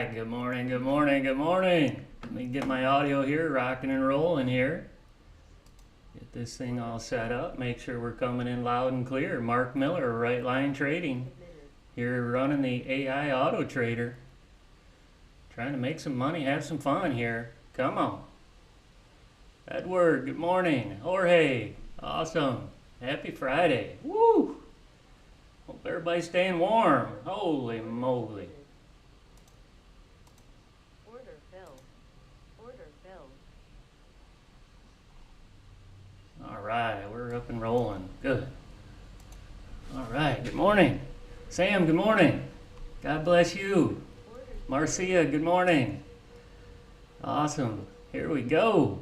right, good morning, good morning, good morning. Let me get my audio here, rocking and rolling here. Get this thing all set up, make sure we're coming in loud and clear. Mark Miller, Right Line Trading, here running the AI Auto Trader. Trying to make some money, have some fun here. Come on. Edward, good morning. Jorge, awesome. Happy Friday. Woo! Hope everybody's staying warm. Holy moly. All right, we're up and rolling. Good. All right, good morning. Sam, good morning. God bless you. Marcia, good morning. Awesome. Here we go.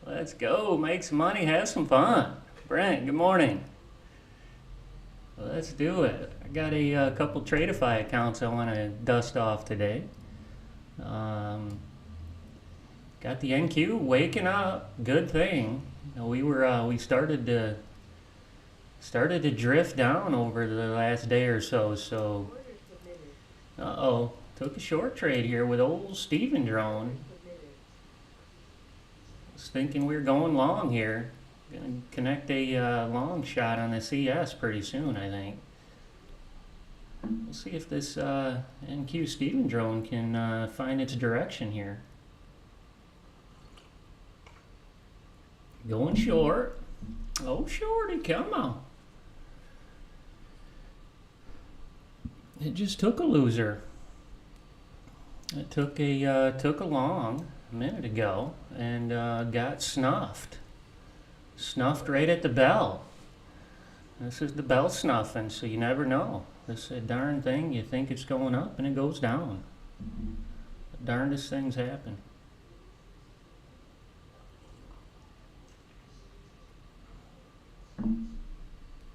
Let's go. Make some money, have some fun. Brent, good morning. Let's do it. I got a couple Tradify accounts I want to dust off today. Got the NQ waking up. Good thing. We started to drift down over the last day or so. So, took a short trade here with old Steven Drone. Was thinking we were going long here. Gonna connect a long shot on the CS pretty soon, I think. We'll see if this NQ Steven Drone can find its direction here. Going short. Oh, shorty, come on. It just took a loser. It took a long a minute ago and got snuffed. Snuffed right at the bell. This is the bell snuffing, so you never know. This darn thing, you think it's going up and it goes down. The darndest things happen.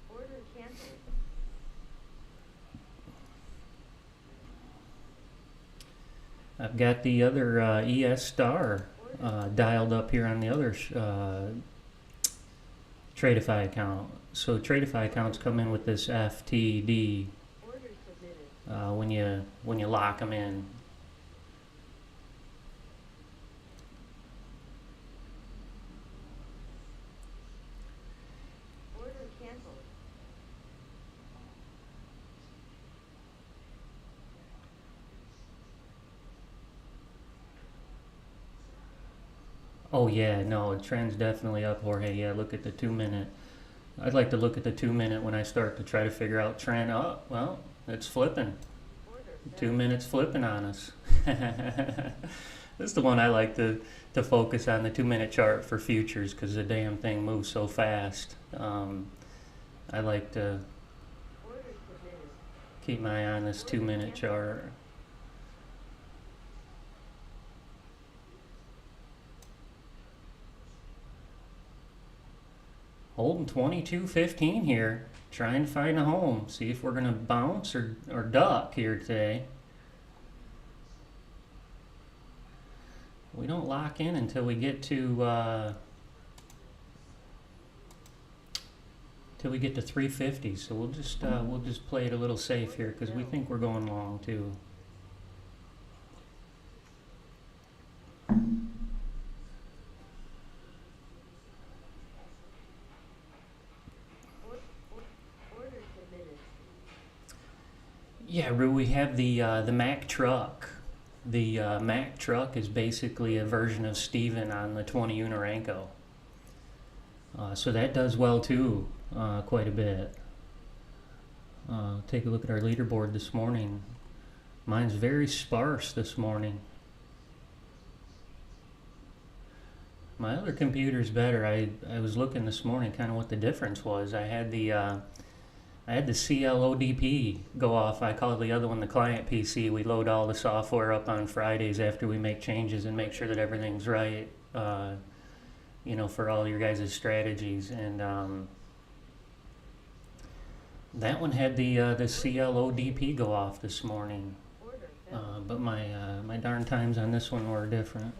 Order canceled. I've got the other ES Star dialed up here on the other Tradify account. So Tradify accounts come in with this FTD when you lock them in. Oh yeah, no, the trend's definitely up, Jorge. Yeah, look at the 2 minute. I'd like to look at the 2 minute when I start to try to figure out trend. Oh, well, it's flipping. 2 minutes flipping on us. This is the one I like to focus on, the 2 minute chart for futures, because the damn thing moves so fast. I like to keep my eye on this 2 minute chart. Holding 22.15 here, trying to find a home. See if we're going to bounce or duck here today. We don't lock in until we get to 350. So we'll just play it a little safe here because we think we're going long too. Yeah, Rue, we have the Mack truck. The Mack truck is basically a version of Steven on the 20 Unarenko. So that does well too, quite a bit. Take a look at our leaderboard this morning. Mine's very sparse this morning. My other computer's better. I was looking this morning kind of what the difference was. I had the CLODP go off. I call the other one the client PC. We load all the software up on Fridays after we make changes and make sure that everything's right, for all your guys' strategies. And that one had the CLODP go off this morning. But my darn times on this one were different.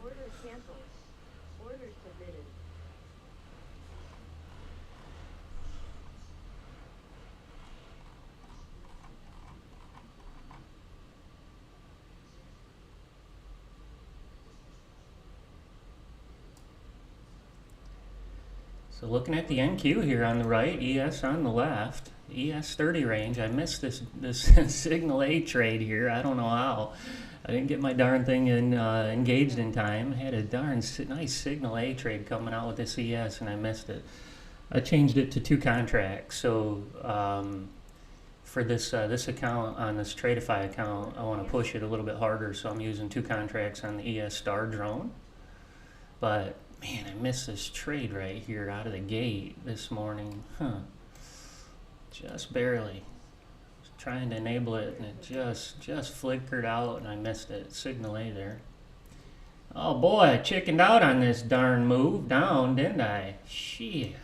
So looking at the NQ here on the right, ES on the left, ES 30 range. I missed this signal A trade here. I don't know how. I didn't get my darn thing engaged in time. I had a darn nice signal A trade coming out with this ES and I missed it. I changed it to 2 contracts. So for this account, on this Tradeify account, I want to push it a little bit harder. So I'm using 2 contracts on the ES star drone. But man, I missed this trade right here out of the gate this morning. Just barely. Trying to enable it and it just flickered out and I missed it. Signal A there. Oh boy, I chickened out on this darn move down, didn't I? Shit.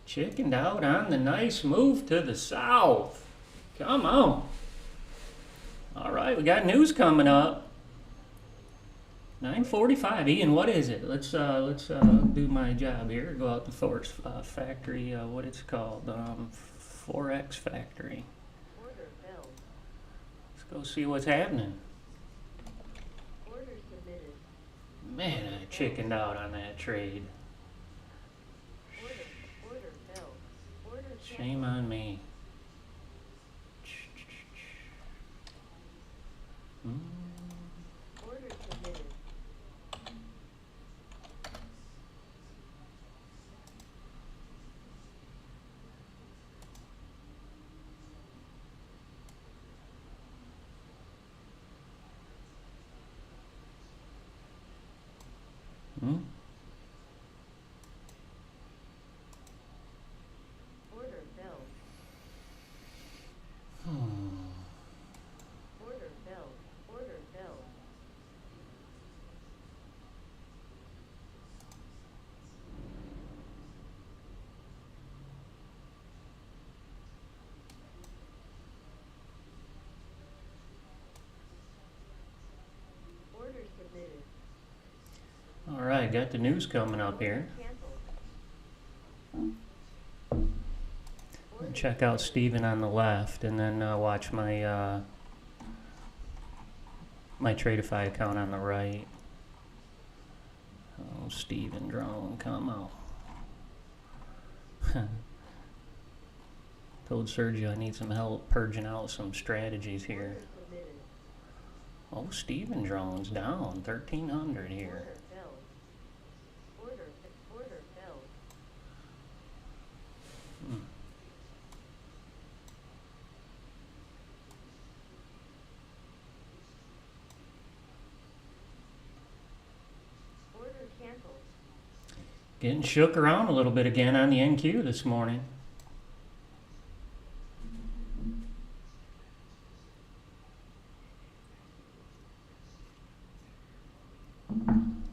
Chickened out on the nice move to the south. Come on. Alright, we got news coming up. 9:45. Ian, what is it? Let's do my job here. Go out to Force Factory, what it's called, Forex Factory. Order filled. Let's go see what's happening. Order submitted. Man, I chickened out on that trade. Order filled. Order Shame on me. Order submitted. Order filled. Order filled. Order filled. Order submitted. All right, got the news coming up here. Canceled. Check out Steven on the left, and then watch my my Tradeify account on the right. Oh, Steven drone, come on. Told Sergio I need some help purging out some strategies here. Order submitted. Oh, Steven drone's down 1,300 here. Order filled. Order filled. Order canceled. Getting shook around a little bit again on the NQ this morning.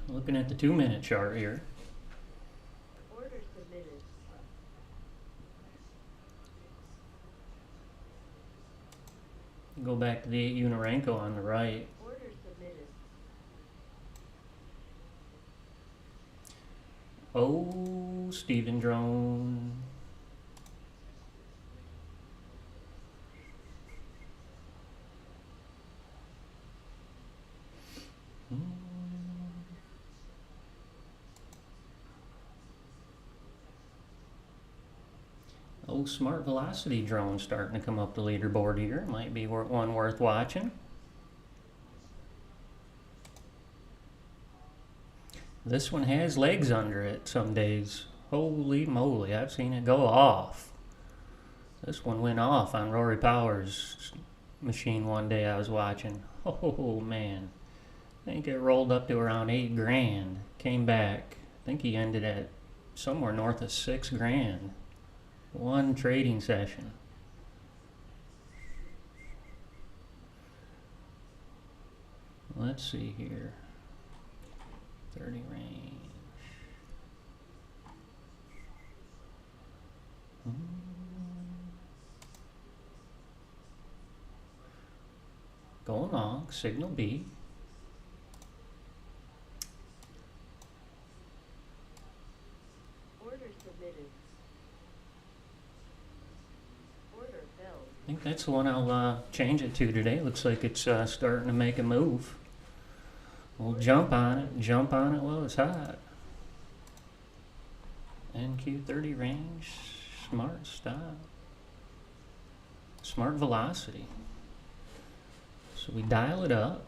Looking at the 2-minute chart here. Order submitted. Go back to the 8 Unarenko on the right. Order submitted. Oh, Steven drone. Oh, smart velocity drone starting to come up the leaderboard here. Might be one worth watching. This one has legs under it some days. Holy moly, I've seen it go off. This one went off on Rory Powers' machine one day I was watching. Oh man, I think it rolled up to around 8 grand. Came back, I think he ended at somewhere north of 6 grand. One trading session. Let's see here. 30 range. Going long, signal B. Order submitted. Order filled. I think that's the one I'll change it to today. Looks like it's starting to make a move. We'll jump on it while it's hot. NQ30 range, smart stop, smart velocity. So we dial it up,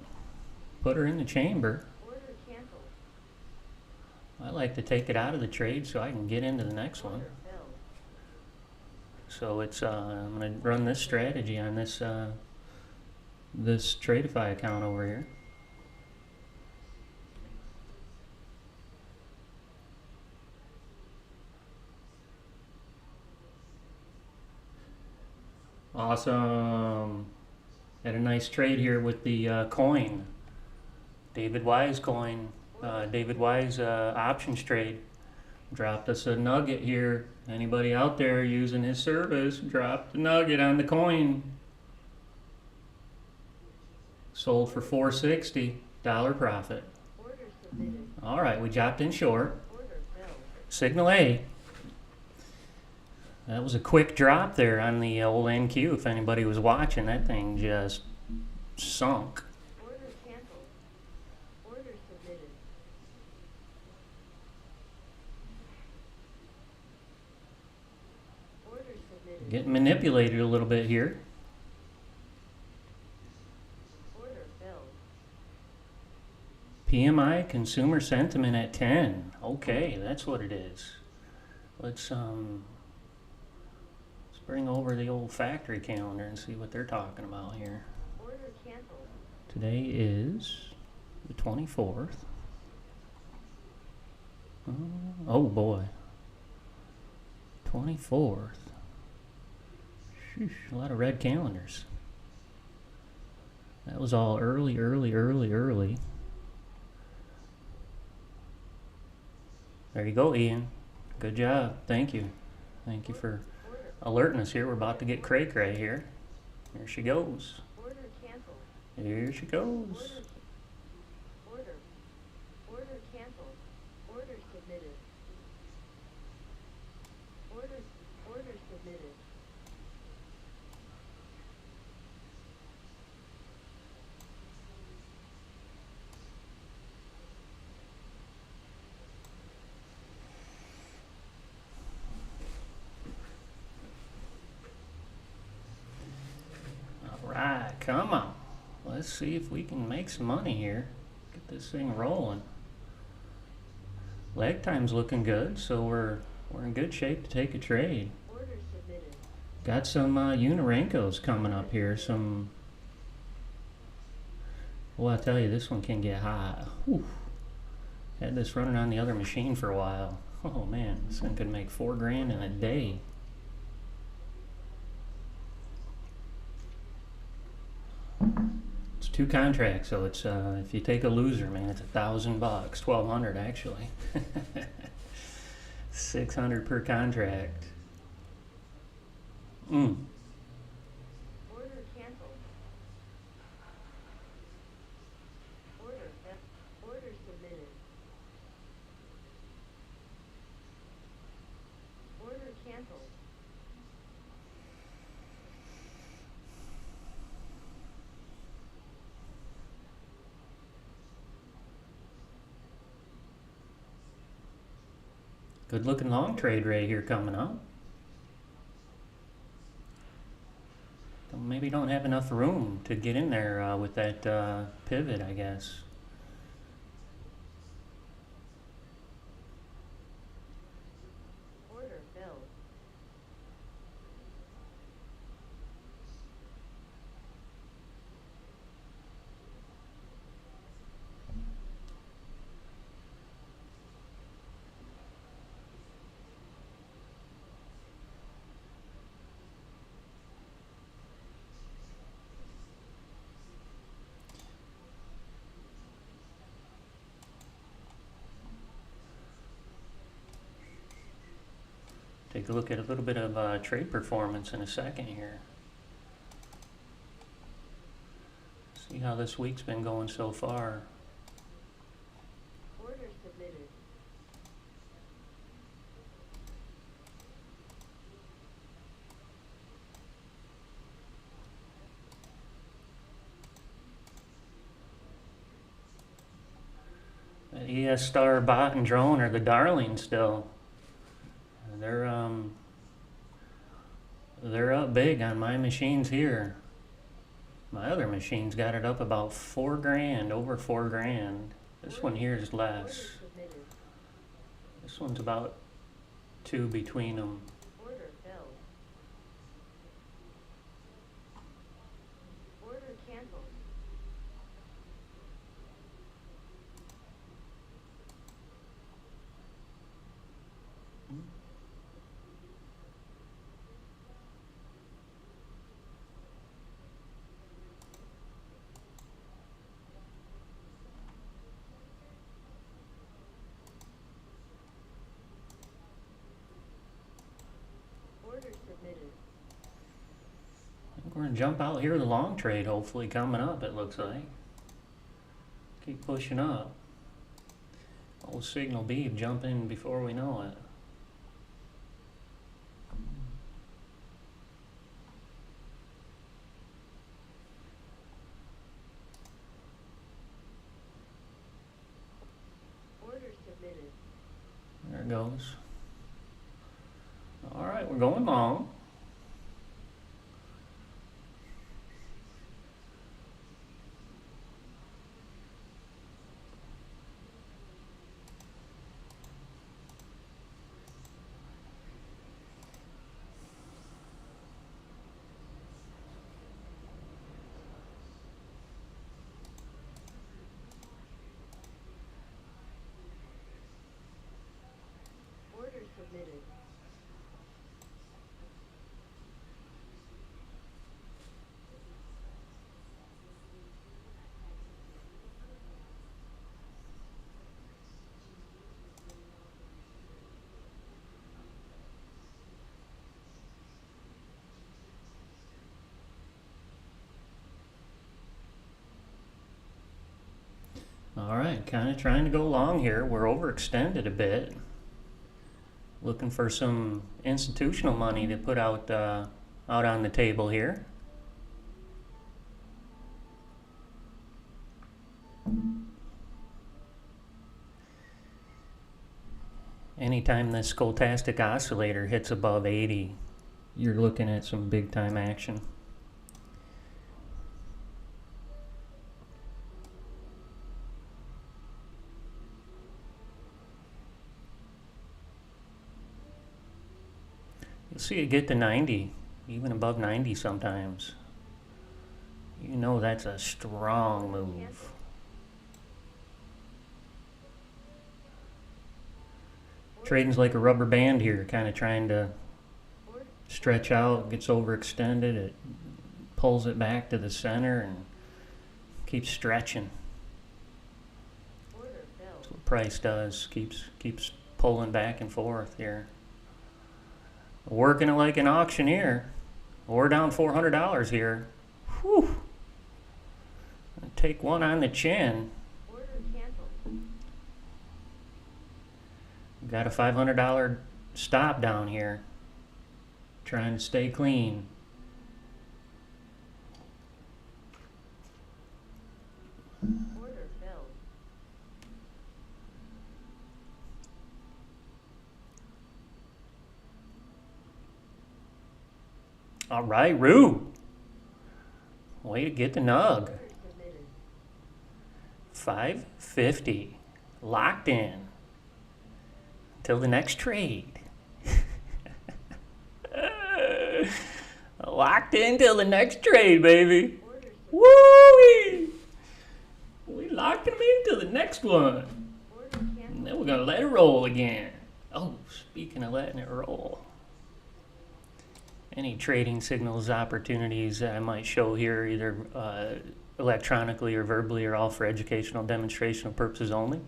put her in the chamber. Order canceled. I like to take it out of the trade so I can get into the next one. Order filled. So it's I'm going to run this strategy on this this Tradeify account over here. Awesome. Had a nice trade here with the coin, David Wise coin, David Wise options trade. Dropped us a nugget here. Anybody out there using his service, dropped a nugget on the coin. Sold for $4.60, profit. Order submitted. All right, we dropped in short. Order filled. Signal A. That was a quick drop there on the old NQ. If anybody was watching, that thing just sunk. Order canceled. Order submitted. Order submitted. Getting manipulated a little bit here. Order filled. PMI consumer sentiment at 10. Okay, that's what it is. Let's bring over the old factory calendar and see what they're talking about here. Order canceled. Today is the 24th. Oh boy. 24th. Sheesh, a lot of red calendars. That was all early. There you go, Ian. Good job. Thank you. Thank you for alerting us here. We're about to get cray-cray here. Here she goes. Order canceled. Here she goes. Order. Order canceled. Order submitted. Order submitted. All right, come on. Let's see if we can make some money here. Get this thing rolling. Leg time's looking good, so we're in good shape to take a trade. Order submitted. Got some Unirenkos coming up here. Well, I tell you, this one can get hot. Whew. Had this running on the other machine for a while. Oh man, this thing could make $4,000 in a day. It's 2 contracts, so it's if you take a loser, man, it's $1,000, $1,200 actually. 600 per contract. Order canceled. Order submitted. Order canceled. Good looking long trade right here coming up. Maybe don't have enough room to get in there with that pivot, I guess. Order filled. Take a look at a little bit of trade performance in a second here. See how this week's been going so far. Order submitted. That ES Star bot and drone are the darling still. they're up big on my machines here. My other machine's got it up about $4 grand, over $4 grand. This one here is Order less. submitted. This one's about 2 between them. Order filled. Order canceled. Order submitted. I think we're gonna jump out here, the long trade hopefully coming up, it looks like. Keep pushing up. Old signal B jumping before we know it. Order submitted. There it goes. All right, we're going long. Order submitted. All right, kind of trying to go long here. We're overextended a bit. Looking for some institutional money to put out on the table here. Anytime this stochastic oscillator hits above 80, you're looking at some big time action. You'll see it get to 90, even above 90 sometimes. You know that's a strong move. Trading's like a rubber band here, kind of trying to Order stretch out, gets overextended, it pulls it back to the center and keeps stretching. order filled. That's what price does, keeps pulling back and forth here. Working it like an auctioneer. We're down $400 here. Whew. Take one on the chin. Order canceled. Got a $500 stop down here. Trying to stay clean. Order filled. All right, Rue. Way to get the nug. Order submitted. 550. Locked in. Till the next trade. Locked in till the next trade, baby. Order submitted. Woo-wee! We locked him in till the next one. Order And canceled. then we're gonna let it roll again. Oh, speaking of letting it roll. Any trading signals, opportunities that I might show here, either electronically or verbally, are all for educational, demonstrational purposes only.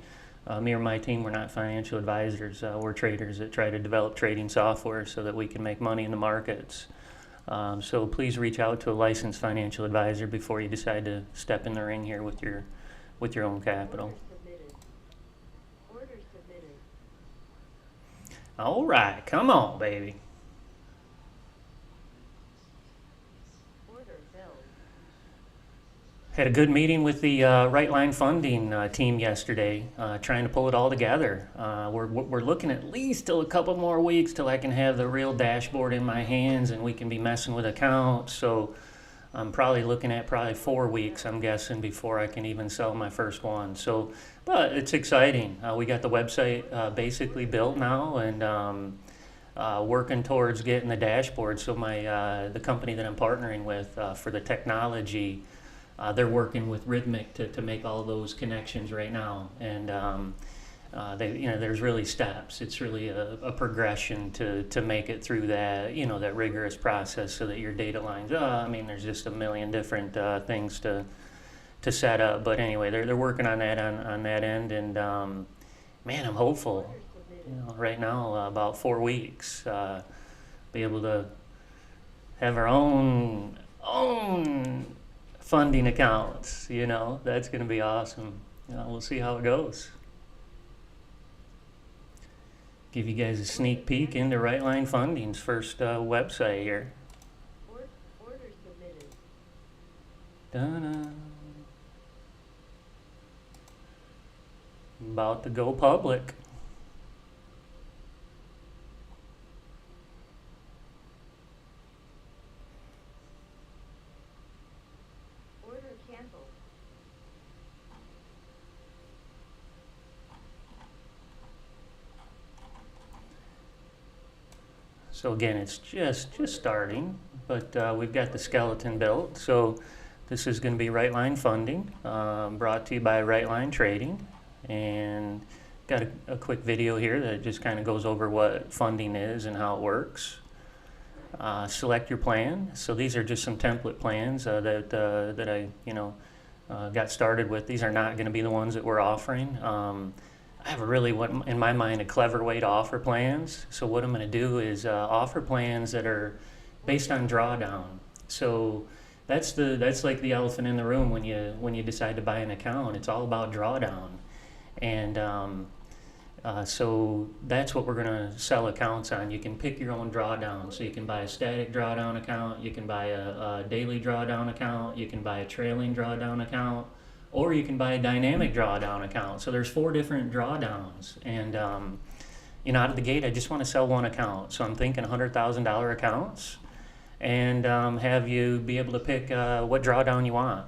Me or my team, we're not financial advisors. We're traders that try to develop trading software so that we can make money in the markets. So please reach out to a licensed financial advisor before you decide to step in the ring here with your own capital. Order submitted. Order submitted. All right, come on, baby. Order filled. Had a good meeting with the Right Line Funding team yesterday, trying to pull it all together. We're looking at least till a couple more weeks till I can have the real dashboard in my hands and we can be messing with accounts. So I'm probably looking at 4 weeks, I'm guessing, before I can even sell my first one. So, but it's exciting. We got the website basically built now, and working towards getting the dashboard. So the company that I'm partnering with for the technology, they're working with Rhythmic to make all those connections right now, and there's really steps. It's really a progression to make it through that that rigorous process so that your data lines up. I mean, there's just a million different things to set up. But anyway, they're working on that on that end, and man, I'm hopeful. Right now, about 4 weeks, be able to have our own funding accounts. That's going to be awesome. We'll see how it goes. Give you guys a sneak peek into Right Line Funding's first website here. Order submitted. Da-da. About to go public. Order canceled. So again, it's just starting, but we've got the skeleton built. So this is going to be Right Line Funding, brought to you by Right Line Trading, and got a quick video here that just kind of goes over what funding is and how it works. Select your plan. So these are just some template plans that I got started with. These are not going to be the ones that we're offering. I have in my mind, a clever way to offer plans. So what I'm going to do is offer plans that are based on drawdown. So that's like the elephant in the room when you decide to buy an account. It's all about drawdown, and so that's what we're going to sell accounts on. You can pick your own drawdown. So you can buy a static drawdown account, you can buy a daily drawdown account, you can buy a trailing drawdown account, or you can buy a dynamic drawdown account. So there's 4 different drawdowns, and out of the gate, I just want to sell one account. So I'm thinking $100,000 accounts, and have you be able to pick what drawdown you want,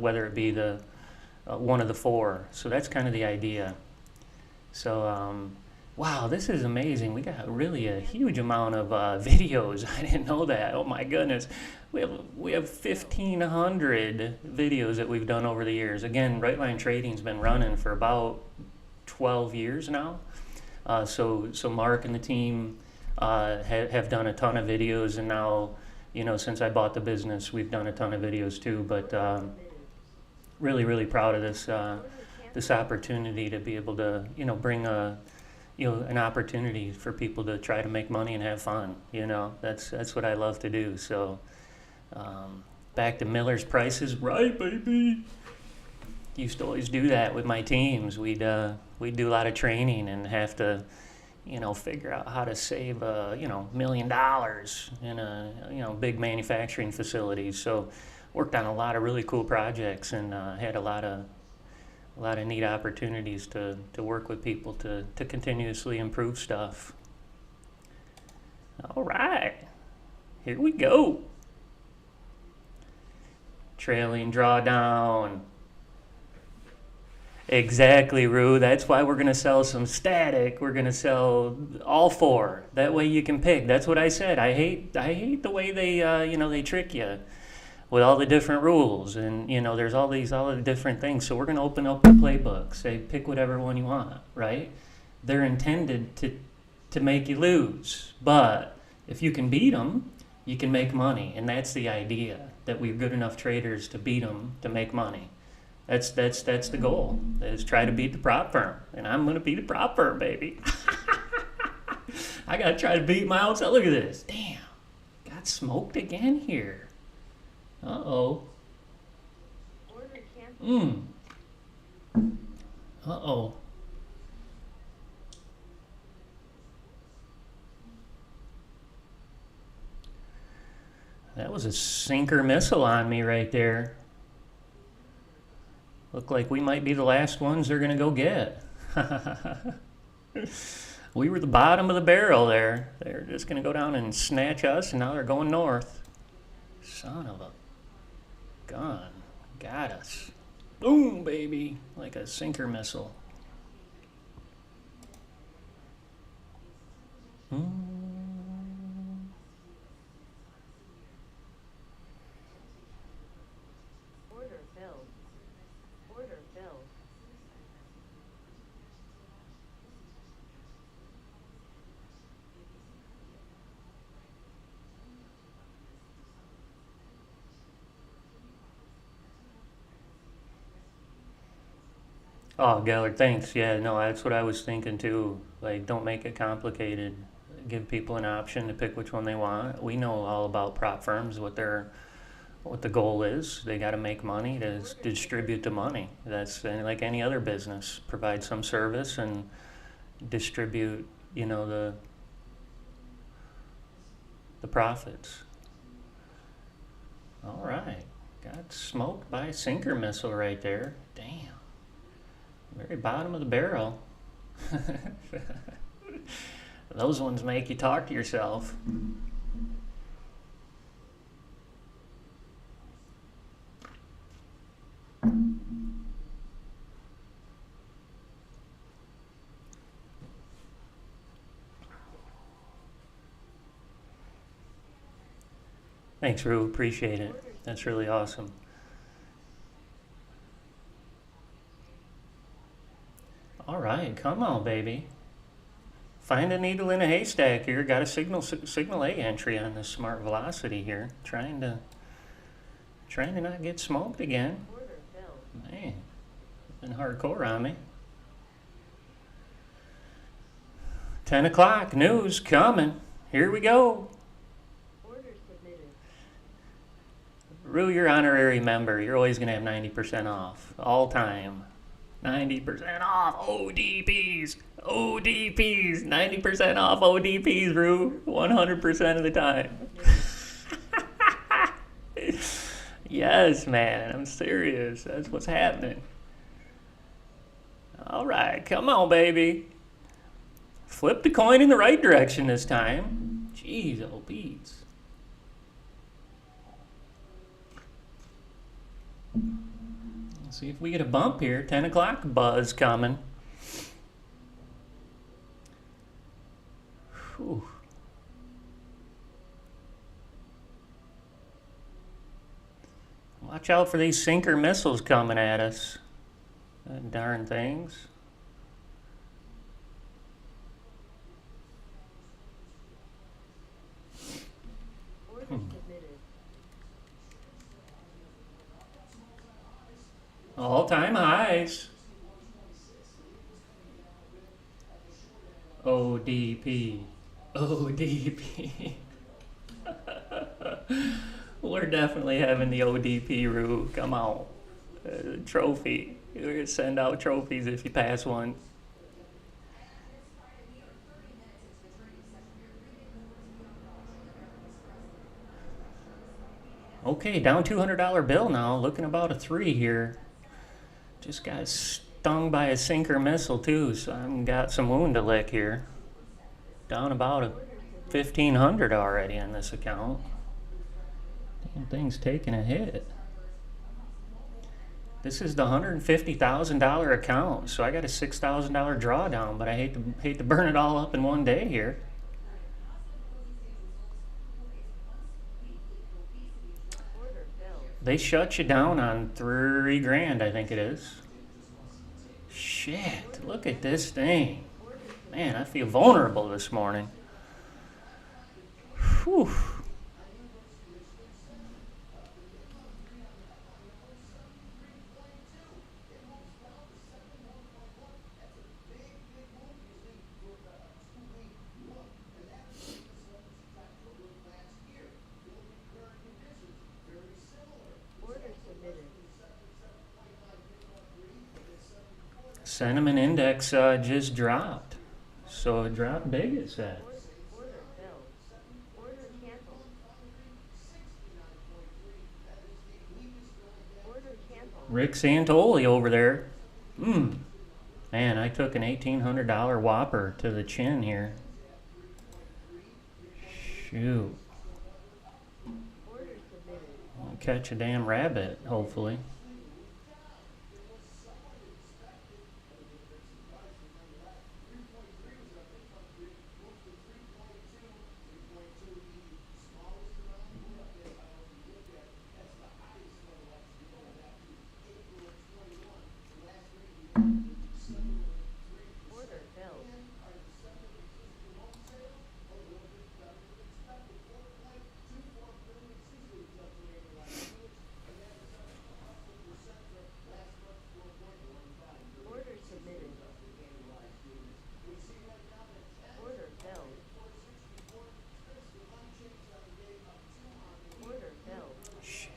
whether it be the one of the 4. So that's kind of the idea. So wow, this is amazing. We got really a huge amount of videos. I didn't know that. Oh my goodness. We have 1,500 videos that we've done over the years. Again, Right Line Trading's been running for about 12 years now. So Mark and the team have done a ton of videos, and now, since I bought the business, we've done a ton of videos too. But really proud of this opportunity to be able to bring an opportunity for people to try to make money and have fun. That's what I love to do. So back to Miller's Price is Right, baby. Used to always do that with my teams. We'd do a lot of training and have to figure out how to save $1 million in a big manufacturing facility. So worked on a lot of really cool projects, and had a lot of neat opportunities to work with people to continuously improve stuff. All right, here we go. Trailing drawdown. Exactly, Rue. That's why we're going to sell some static. We're going to sell all 4. That way you can pick. That's what I said. I hate the way they they trick you with all the different rules, and there's all the different things. So we're going to open up the playbook, say pick whatever one you want, right? They're intended to make you lose, but if you can beat them, you can make money, and that's the idea, that we're good enough traders to beat them to make money. That's the goal, is try to beat the prop firm, and I'm going to beat the prop firm, baby. I got to try to beat my own self. Look at this. Damn, got smoked again here. Uh-oh. Order canceled. Uh-oh. That was a sinker missile on me right there. Look like we might be the last ones they're gonna go get. We were the bottom of the barrel there. They're just gonna go down and snatch us, and now they're going north. Son of a gun. Got us. Boom, baby. Like a sinker missile. Order filled. Order filled. Oh, Gellert, thanks. Yeah, no, that's what I was thinking too. Like, don't make it complicated. Give people an option to pick which one they want. We know all about prop firms, what the goal is. They got to make money to distribute the money. That's like any other business. Provide some service and distribute, the profits. All right. Got smoked by a sinker missile right there. Damn. Very bottom of the barrel. Those ones make you talk to yourself. Thanks, Rue. Appreciate it. That's really awesome. All right, come on, baby. Find a needle in a haystack here. Got a signal A entry on this smart velocity here. Trying to not get smoked again. Order filled. Man, been hardcore on me. 10 o'clock, news coming. Here we go. Order submitted. Rue, you're honorary member. You're always going to have 90% off. All time. 90% off ODPs. ODPs. 90% off ODPs, Rue. 100% of the time. Yes, man. I'm serious. That's what's happening. All right. Come on, baby. Flip the coin in the right direction this time. Jeez, oh, beats. Let's see if we get a bump here. 10 o'clock buzz coming. Whew. Watch out for these sinker missiles coming at us. Darn things. Order submitted. All-time highs. ODP. ODP. We're definitely having the ODP, Rue. Come on. Trophy. We're going to send out trophies if you pass one. Okay, down $200 bill now. Looking about a 3 here. Just got stung by a sinker missile too, so I've got some wound to lick here. Down about a 1,500 already on this account. Damn thing's taking a hit. This is the $150,000 account, so I got a $6,000 drawdown, but I hate to burn it all up in one day here. Order filled. They shut you down on 3 grand, I think it is. Shit, look at this thing. Man, I feel vulnerable this morning. Whew. Order submitted. Sentiment index just dropped. So it dropped big, it said. Order filled. Order canceled. Order canceled. Rick Santoli over there. Man, I took an $1,800 whopper to the chin here. Shoot. Order submitted. I'll catch a damn rabbit, hopefully. Order filled. Order submitted. Order filled. Order filled. Shit.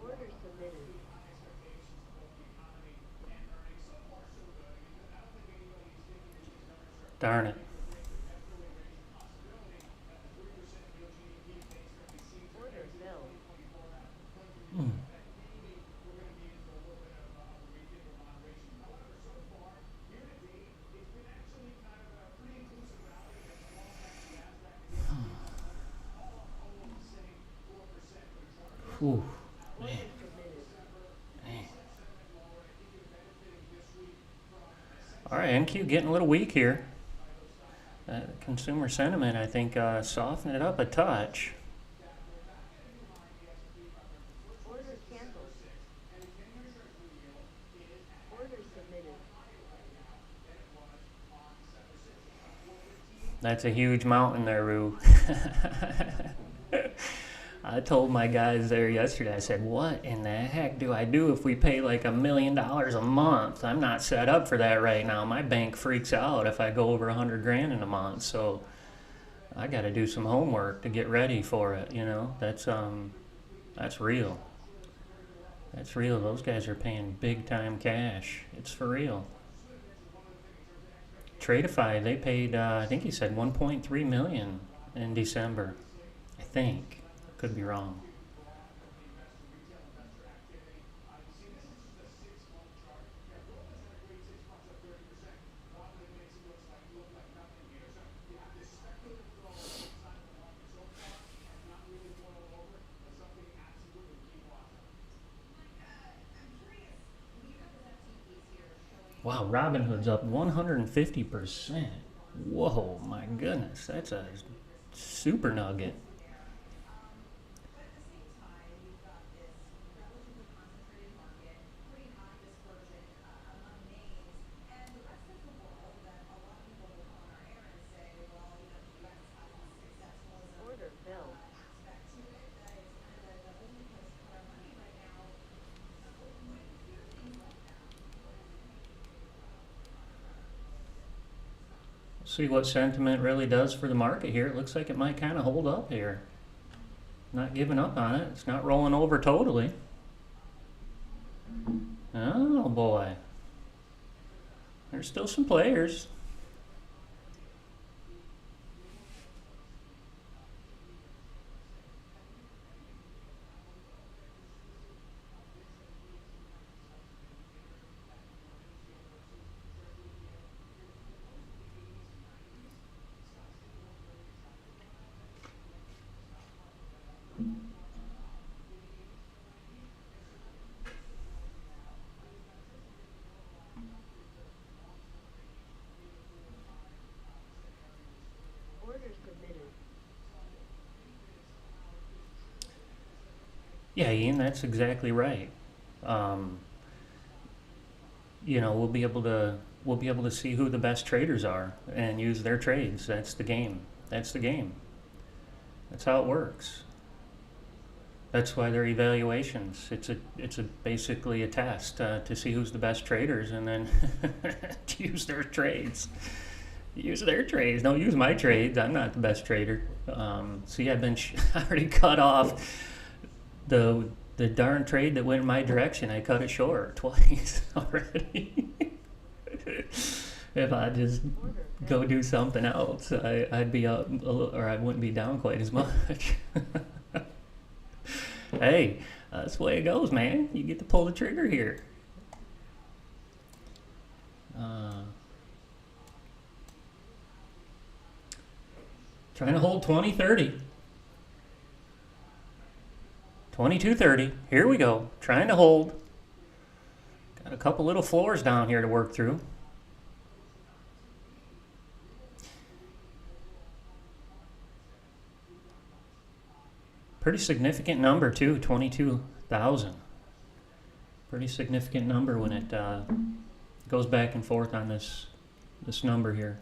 Order submitted. Darn it. Order filled. Whew. Order submitted. All right, NQ getting a little weak here. Consumer sentiment, I think, softened it up a touch. Order canceled. Order submitted. That's a huge mountain there, Roo. I told my guys there yesterday, I said, what in the heck do I do if we pay like $1 million a month? I'm not set up for that right now. My bank freaks out if I go over 100 grand in a month. So I got to do some homework to get ready for it. You know, that's real. That's real. Those guys are paying big time cash. It's for real. Tradeify, they paid, I think he said 1.3 million in December. I think. Could be wrong. Wow, Robinhood's up 150%. Whoa, my goodness, that's a super nugget. Order filled. See what sentiment really does for the market here. It looks like it might kind of hold up here. Not giving up on it. It's not rolling over totally. Oh boy. There's still some players. Order submitted. Yeah, Ian, that's exactly right. You know, we'll be able to see who the best traders are and use their trades. That's the game. That's the game. That's how it works. That's why they're evaluations. It's basically a test to see who's the best traders, and then to use their trades. Use their trades. Don't use my trades. I'm not the best trader. See, I've been I already cut off the darn trade that went in my direction. I cut it short twice already. If I just go do something else, I'd be up a little, or I wouldn't be down quite as much. Hey, that's the way it goes, man. You get to pull the trigger here. Trying to hold 2030. 2230. Here we go. Trying to hold. Got a couple little floors down here to work through. Pretty significant number too, 22,000. Pretty significant number when it goes back and forth on this number here.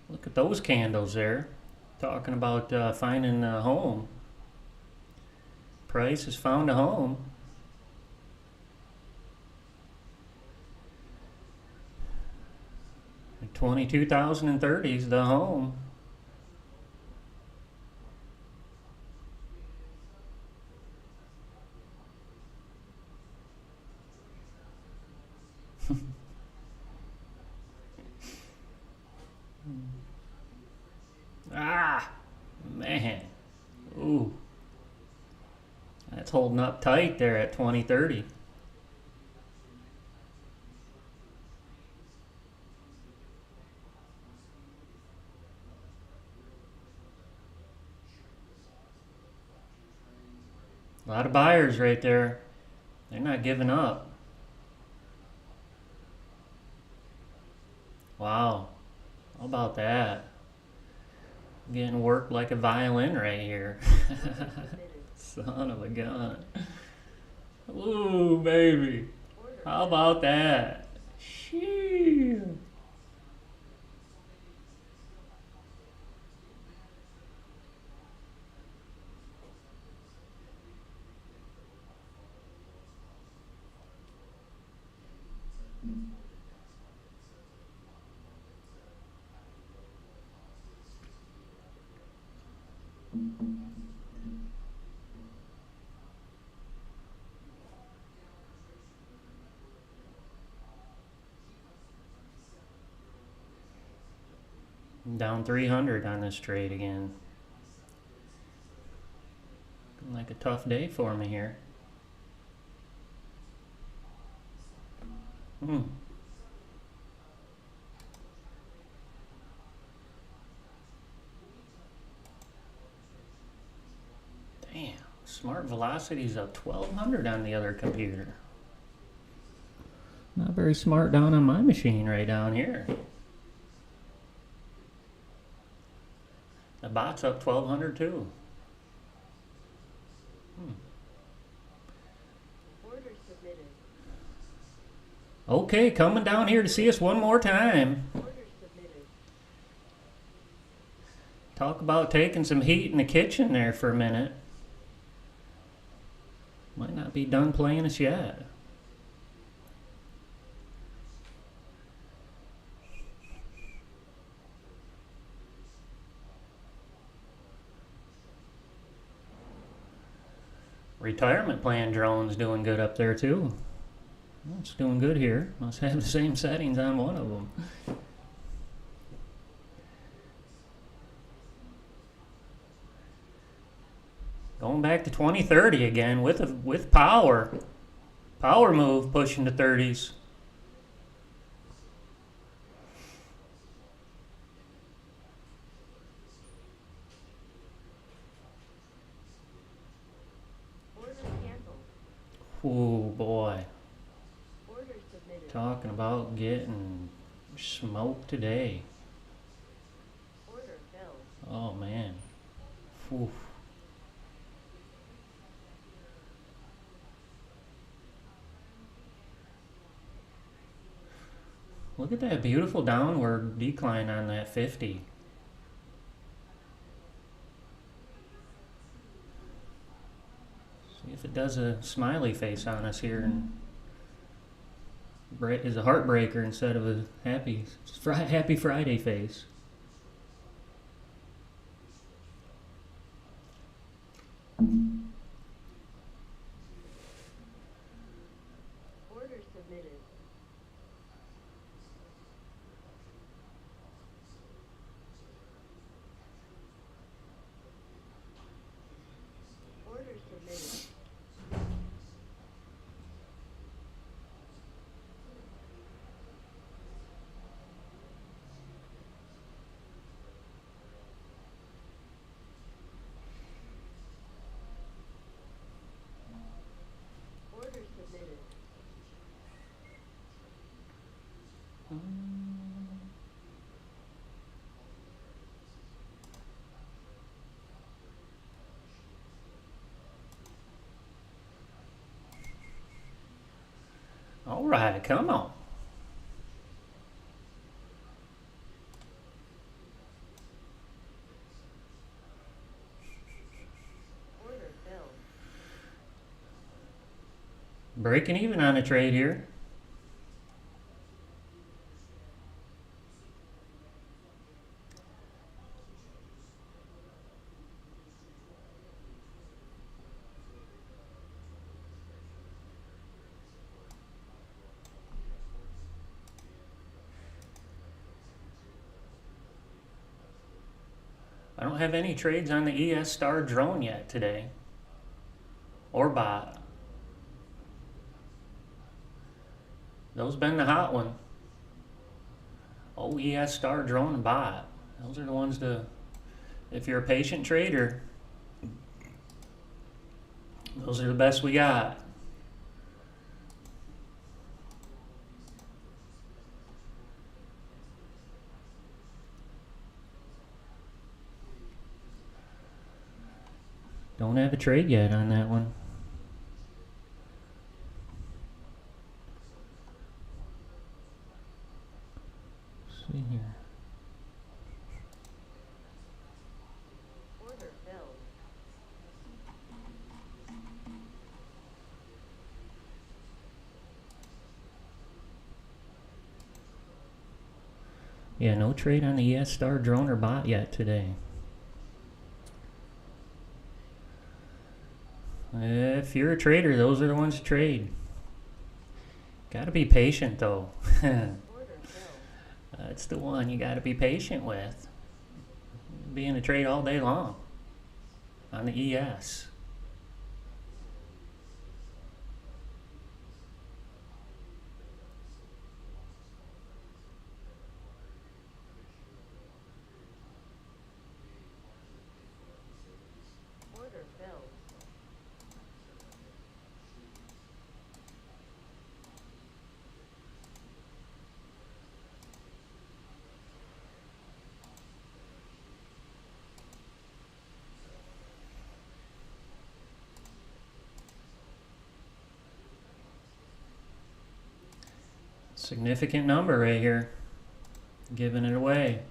Look at those candles there. Talking about finding a home. Price has found a home. $22,030 is the home. Ah, man. Ooh. That's holding up tight there at 2030. A lot of buyers right there. They're not giving up. Wow. How about that? Getting worked like a violin right here. Son of a gun. Ooh, baby. How about that? Shee. Down 300 on this trade again. Looking like a tough day for me here. Damn, smart velocity's up 1200 on the other computer. Not very smart down on my machine right down here. The bot's up 1200 too. Order submitted. Okay, coming down here to see us one more time. Order submitted. Talk about taking some heat in the kitchen there for a minute. Might not be done playing us yet. Retirement plan drone's doing good up there too. Well, it's doing good here. Must have the same settings on one of them. Going back to 2030 again with power. Power move pushing to 30s. Oh boy. Order submitted. Talking about getting smoked today. Order filled. Oh man. Oof. Look at that beautiful downward decline on that 50. See if it does a smiley face on us here and is a heartbreaker instead of a happy Friday face. Order submitted. Order submitted. Order submitted. All right, come on. Order filled. Breaking even on a trade here. I don't have any trades on the ES Star drone yet today. Or bot. Those been the hot one. Oh, ES Star drone and bot. Those are the ones to, if you're a patient trader, those are the best we got. Don't have a trade yet on that one. Let's see here. Order filled. Yeah, no trade on the ES Star drone or bot yet today. If you're a trader, those are the ones to trade. Gotta be patient though. Order filled. That's the one you gotta be patient with. Be in a trade all day long on the ES. Order filled. Significant number right here. Giving it away.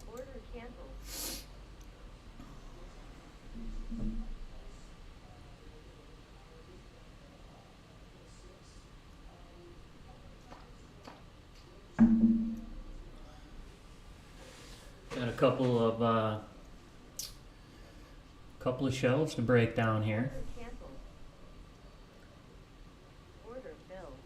Order canceled. Got a couple of shelves to break down here. Order canceled. Order filled.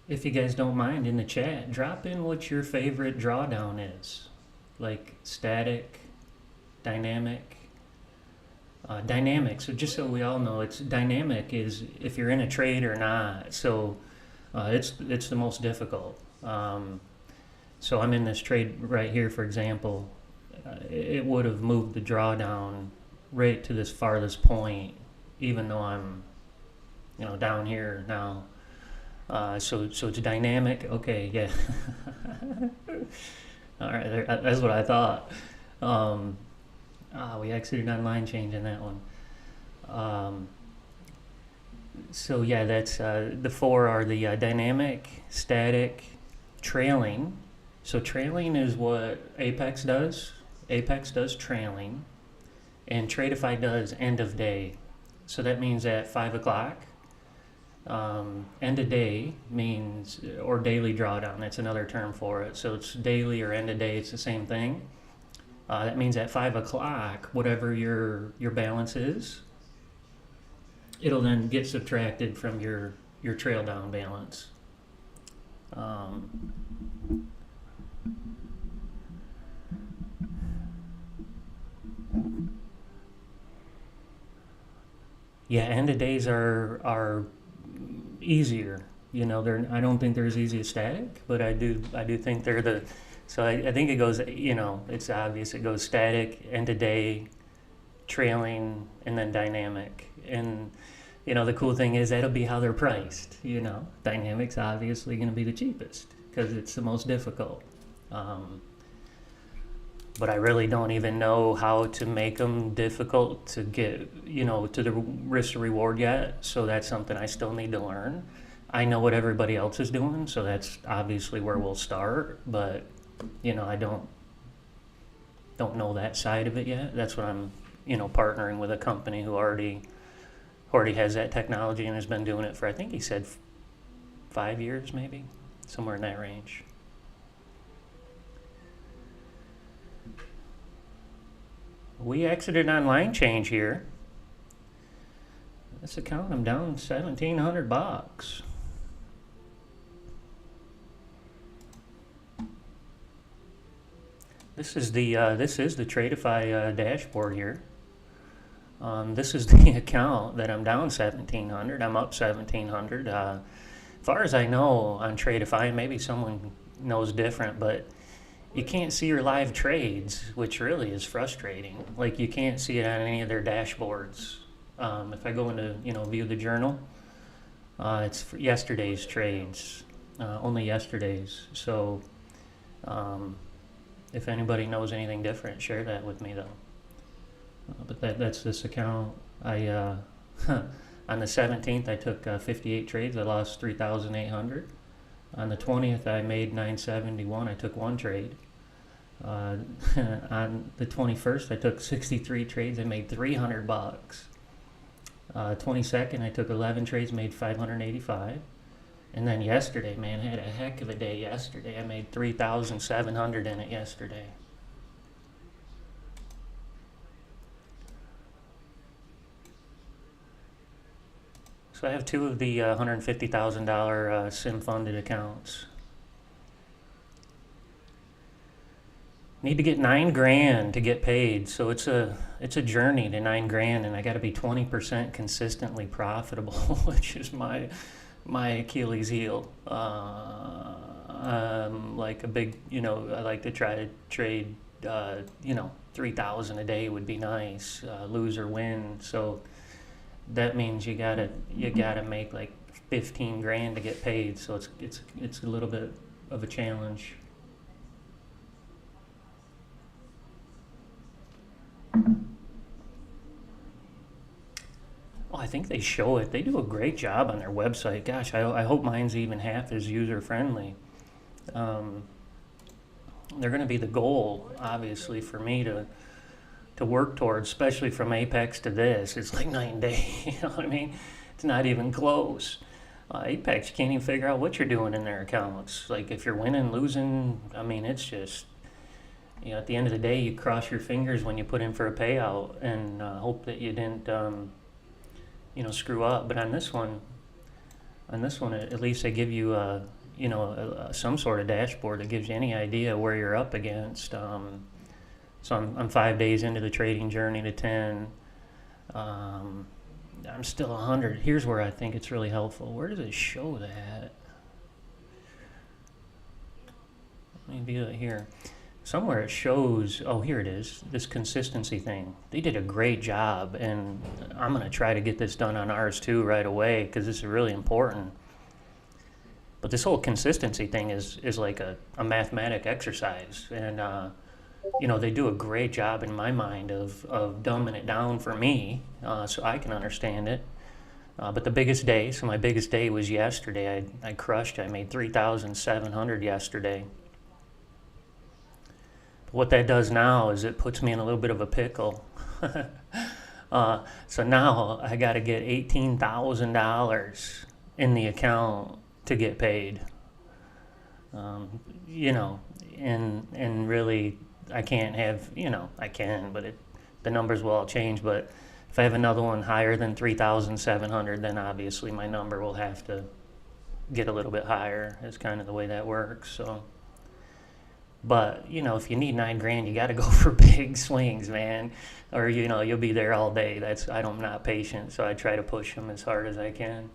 if you guys don't mind, in the chat, drop in what your favorite drawdown is. Like static, dynamic. Dynamic, so just so we all know, it's dynamic is if you're in a trade or not. So it's the most difficult. So I'm in this trade right here, for example. It would have moved the drawdown right to this farthest point, even though I'm, down here now. So it's dynamic. Okay, yeah. All right, that's what I thought. We exited on line change in that one. So yeah, that's the four are the dynamic, static, trailing. So trailing is what Apex does. Apex does trailing, and Tradeify does end of day. So that means at 5 o'clock. End of day means, or daily drawdown, that's another term for it. So it's daily or end of day, it's the same thing. That means at 5 o'clock, whatever your balance is, it'll then get subtracted from your trail down balance. Yeah, end of days are easier. I don't think they're as easy as static, but I do think they're the. So I think it goes. It's obvious. It goes static, end of day, trailing, and then dynamic. And the cool thing is that'll be how they're priced. Dynamic's obviously going to be the cheapest because it's the most difficult. But I really don't even know how to make them difficult to get, to the risk to reward yet. So that's something I still need to learn. I know what everybody else is doing, so that's obviously where we'll start. But, I don't know that side of it yet. That's what I'm, partnering with a company who already has that technology and has been doing it for, I think he said 5 years, maybe, somewhere in that range. We exited on line change here. This account, I'm down $1,700. This is the Tradeify dashboard here. This is the account that I'm down $1,700. I'm up $1,700. As far as I know on Tradeify, maybe someone knows different, but you can't see your live trades, which really is frustrating. Like you can't see it on any of their dashboards. If I go into view the journal, it's for yesterday's trades, only yesterday's. So if anybody knows anything different, share that with me though. But that's this account. I on the 17th I took 58 trades. I lost 3,800. On the 20th I made 971. I took one trade. On the 21st I took 63 trades. I made $300. 22nd I took 11 trades, made 585. And then yesterday, man, I had a heck of a day yesterday. I made 3,700 in it yesterday. So I have two of the $150,000 sim funded accounts. Need to get $9,000 to get paid, so it's a journey to $9,000, and I got to be 20% consistently profitable, which is my Achilles heel. Like a big, I like to try to trade, 3,000 a day would be nice, lose or win. So that means you gotta make like 15 grand to get paid. So it's a little bit of a challenge. Oh, I think they show it. They do a great job on their website. Gosh, I hope mine's even half as user-friendly. They're going to be the goal, obviously, for me to work towards, especially from Apex to this. It's like night and day, you know what I mean? It's not even close. Apex, you can't even figure out what you're doing in their accounts. Like, if you're winning, losing, I mean, it's just, at the end of the day, you cross your fingers when you put in for a payout and hope that you didn't, screw up. But on this one, On this one, at least they give you some sort of dashboard that gives you any idea where you're up against. So I'm 5 days into the trading journey to 10. I'm still 100. Here's where I think it's really helpful. Where does it show that? Let me view it here. Somewhere it shows, oh, here it is, this consistency thing. They did a great job, and I'm going to try to get this done on ours too right away, because this is really important. But this whole consistency thing is like a mathematic exercise, and they do a great job in my mind of dumbing it down for me, so I can understand it. But the biggest day, so my biggest day was yesterday. I crushed it. I made 3,700 yesterday. What that does now is it puts me in a little bit of a pickle. So now I got to get $18,000 in the account to get paid. And really I can't have, I can, but the numbers will all change. But if I have another one higher than 3,700, then obviously my number will have to get a little bit higher. Is kind of the way that works. So. But, if you need $9,000, you got to go for big swings, man. Or, you'll be there all day. I'm not patient, so I try to push them as hard as I can.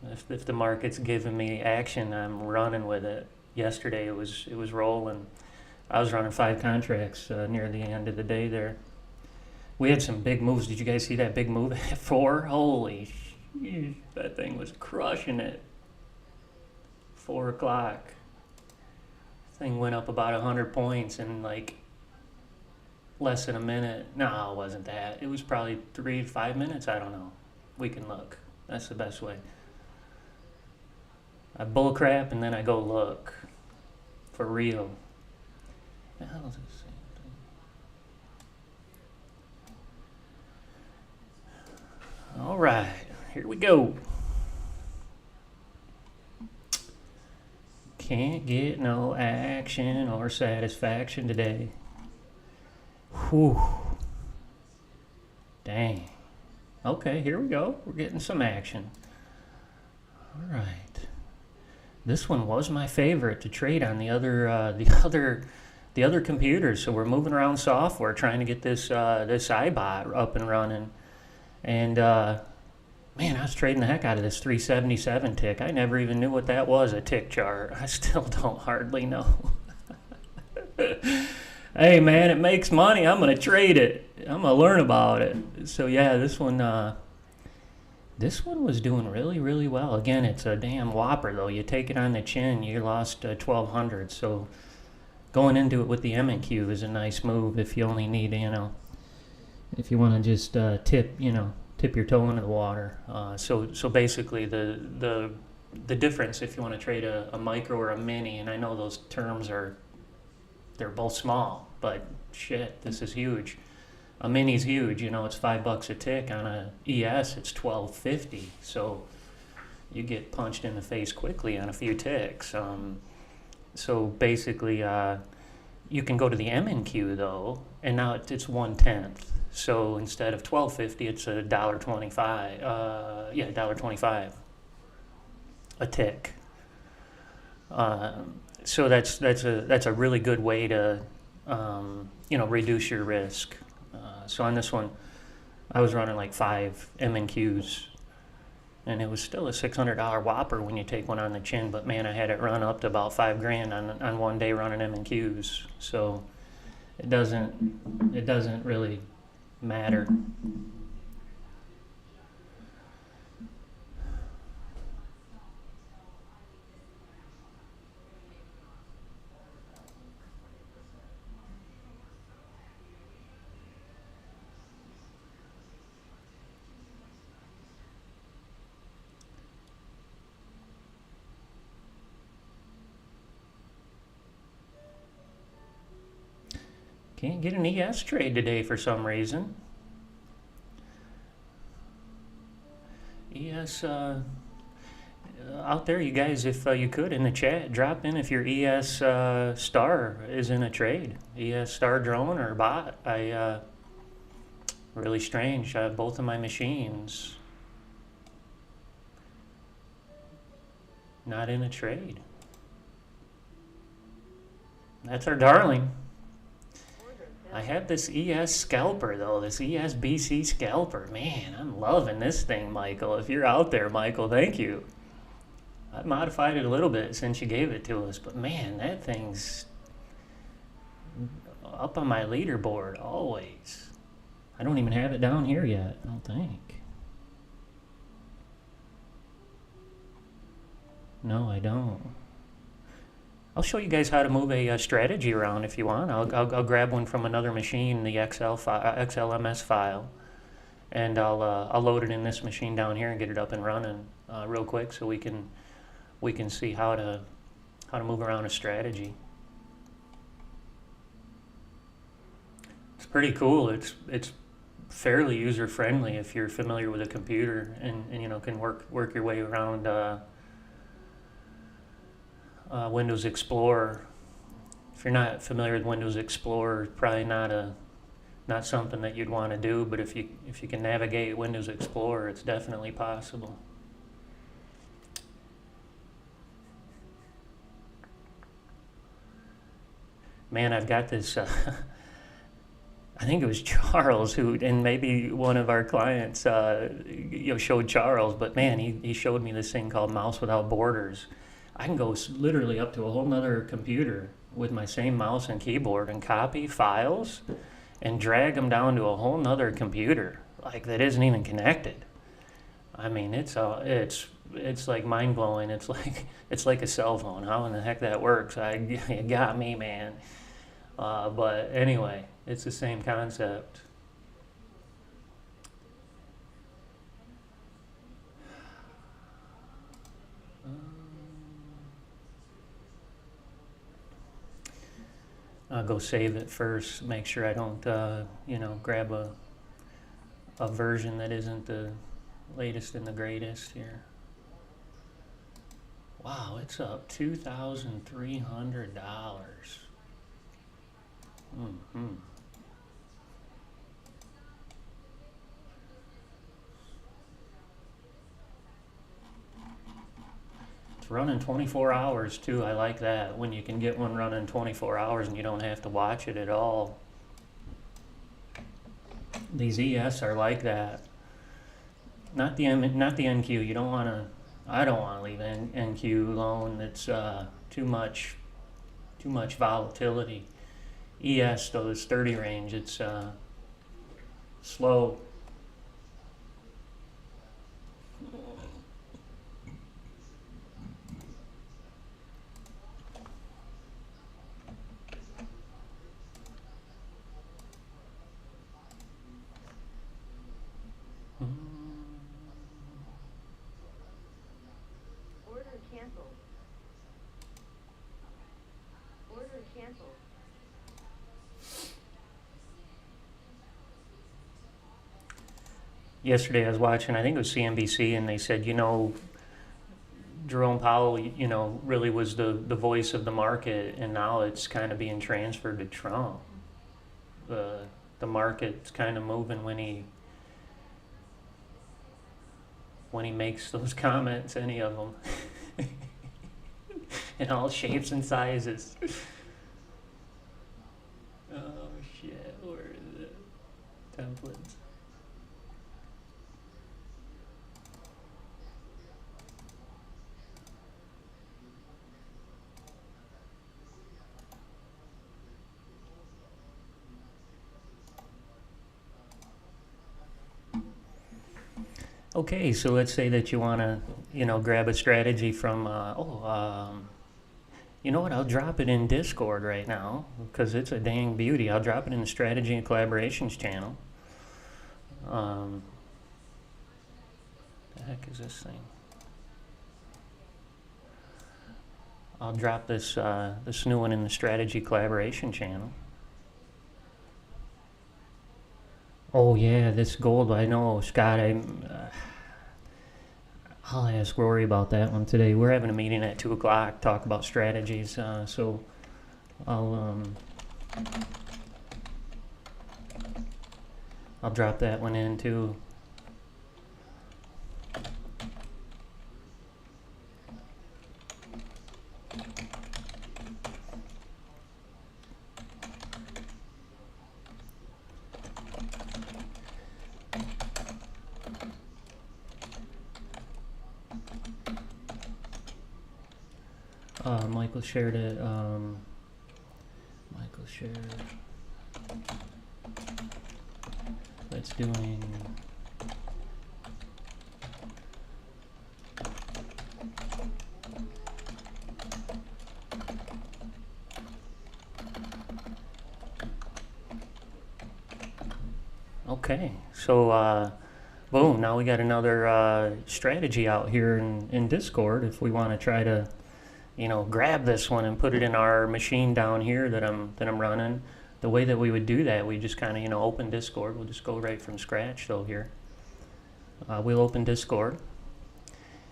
If the market's giving me action, I'm running with it. Yesterday it was rolling. I was running 5 contracts near the end of the day there. We had some big moves. Did you guys see that big move at 4? Holy shit, that thing was crushing it. 4 o'clock. Thing went up about 100 points in like less than a minute. No, it wasn't that. It was probably 3 to 5 minutes. I don't know. We can look. That's the best way. I bull crap and then I go look. For real. The hell is this thing? All right. Here we go. Can't get no action or satisfaction today. Whew. Dang. Okay, here we go. We're getting some action. All right. This one was my favorite to trade on the other computers. So we're moving around software trying to get this iBot up and running. And man, I was trading the heck out of this 377 tick. I never even knew what that was, a tick chart. I still don't hardly know. Hey, man, it makes money. I'm going to trade it. I'm going to learn about it. So, yeah, this one was doing really, really well. Again, it's a damn whopper, though. You take it on the chin, you lost 1,200. So going into it with the M&Q is a nice move if you only need, if you want to just tip your toe into the water. So basically the difference if you want to trade a micro or a mini, and I know those terms they're both small, but shit, this is huge. A mini's huge, it's $5 a tick. On a ES, it's $12.50. So you get punched in the face quickly on a few ticks. So basically, you can go to the M&Q though, and now it's 1/10. So instead of $12.50, it's $1.25. $1.25 a tick. So that's a really good way to reduce your risk. So on this one, I was running like 5 M&Qs, and it was still a $600 whopper when you take one on the chin. But man, I had it run up to about $5,000 on one day running M&Qs. So it doesn't really matter. Can't get an ES trade today for some reason. ES, out there, you guys, if you could, in the chat, drop in if your ES star is in a trade. ES star drone or bot. Really strange. Both of my machines. Not in a trade. That's our darling. Order I filled. have this ES scalper though, this ESBC scalper. Man, I'm loving this thing, Michael. If you're out there, Michael, thank you. I've modified it a little bit since you gave it to us, but man, that thing's up on my leaderboard always. I don't even have it down here yet, I don't think. No, I don't. I'll show you guys how to move a strategy around if you want. I'll grab one from another machine, the XLMS file, and I'll load it in this machine down here and get it up and running real quick, so we can see how to move around a strategy. It's pretty cool. It's fairly user friendly if you're familiar with a computer and you know, can work your way around Windows Explorer. If you're not familiar with Windows Explorer, probably not something that you'd want to do, but if you can navigate Windows Explorer, it's definitely possible. Man, I've got this I think it was Charles who, and maybe one of our clients showed Charles, but man, he showed me this thing called Mouse Without Borders. I can go literally up to a whole nother computer with my same mouse and keyboard and copy files and drag them down to a whole nother computer, like that isn't even connected. I mean, it's like mind blowing. It's like a cell phone. How in the heck that works? You got me, man. But anyway, it's the same concept. I'll go save it first, make sure I don't, grab a version that isn't the latest and the greatest here. Wow, it's up $2,300. Mm-hmm. It's running 24 hours too. I like that, when you can get one running 24 hours and you don't have to watch it at all. These ES are like that. Not the NQ. You don't want to. I don't want to leave NQ alone. It's too much volatility. ES though, the sturdy range, it's slow. Order canceled. Order canceled. Yesterday I was watching, I think it was CNBC, and they said, Jerome Powell, really was the voice of the market, and now it's kind of being transferred to Trump. The market's kind of moving when he makes those comments, any of them, in all shapes and sizes. Oh shit, where is it? Templates. Okay, so let's say that you want to, grab a strategy from, you know what, I'll drop it in Discord right now, because it's a dang beauty. I'll drop it in the Strategy and Collaborations channel. The heck is this thing? I'll drop this new one in the Strategy Collaboration channel. Oh yeah, this gold, I know, Scott, I'll ask Rory about that one today. We're having a meeting at 2 o'clock, talk about strategies, so I'll drop that one in too. Michael shared it. Michael shared. It's doing. Okay, so boom, now we got another strategy out here in Discord if we want to try to, you know, grab this one and put it in our machine down here that I'm running. The way that we would do that, we just kind of, you know, open Discord. We'll just go right from scratch though here. We'll open Discord,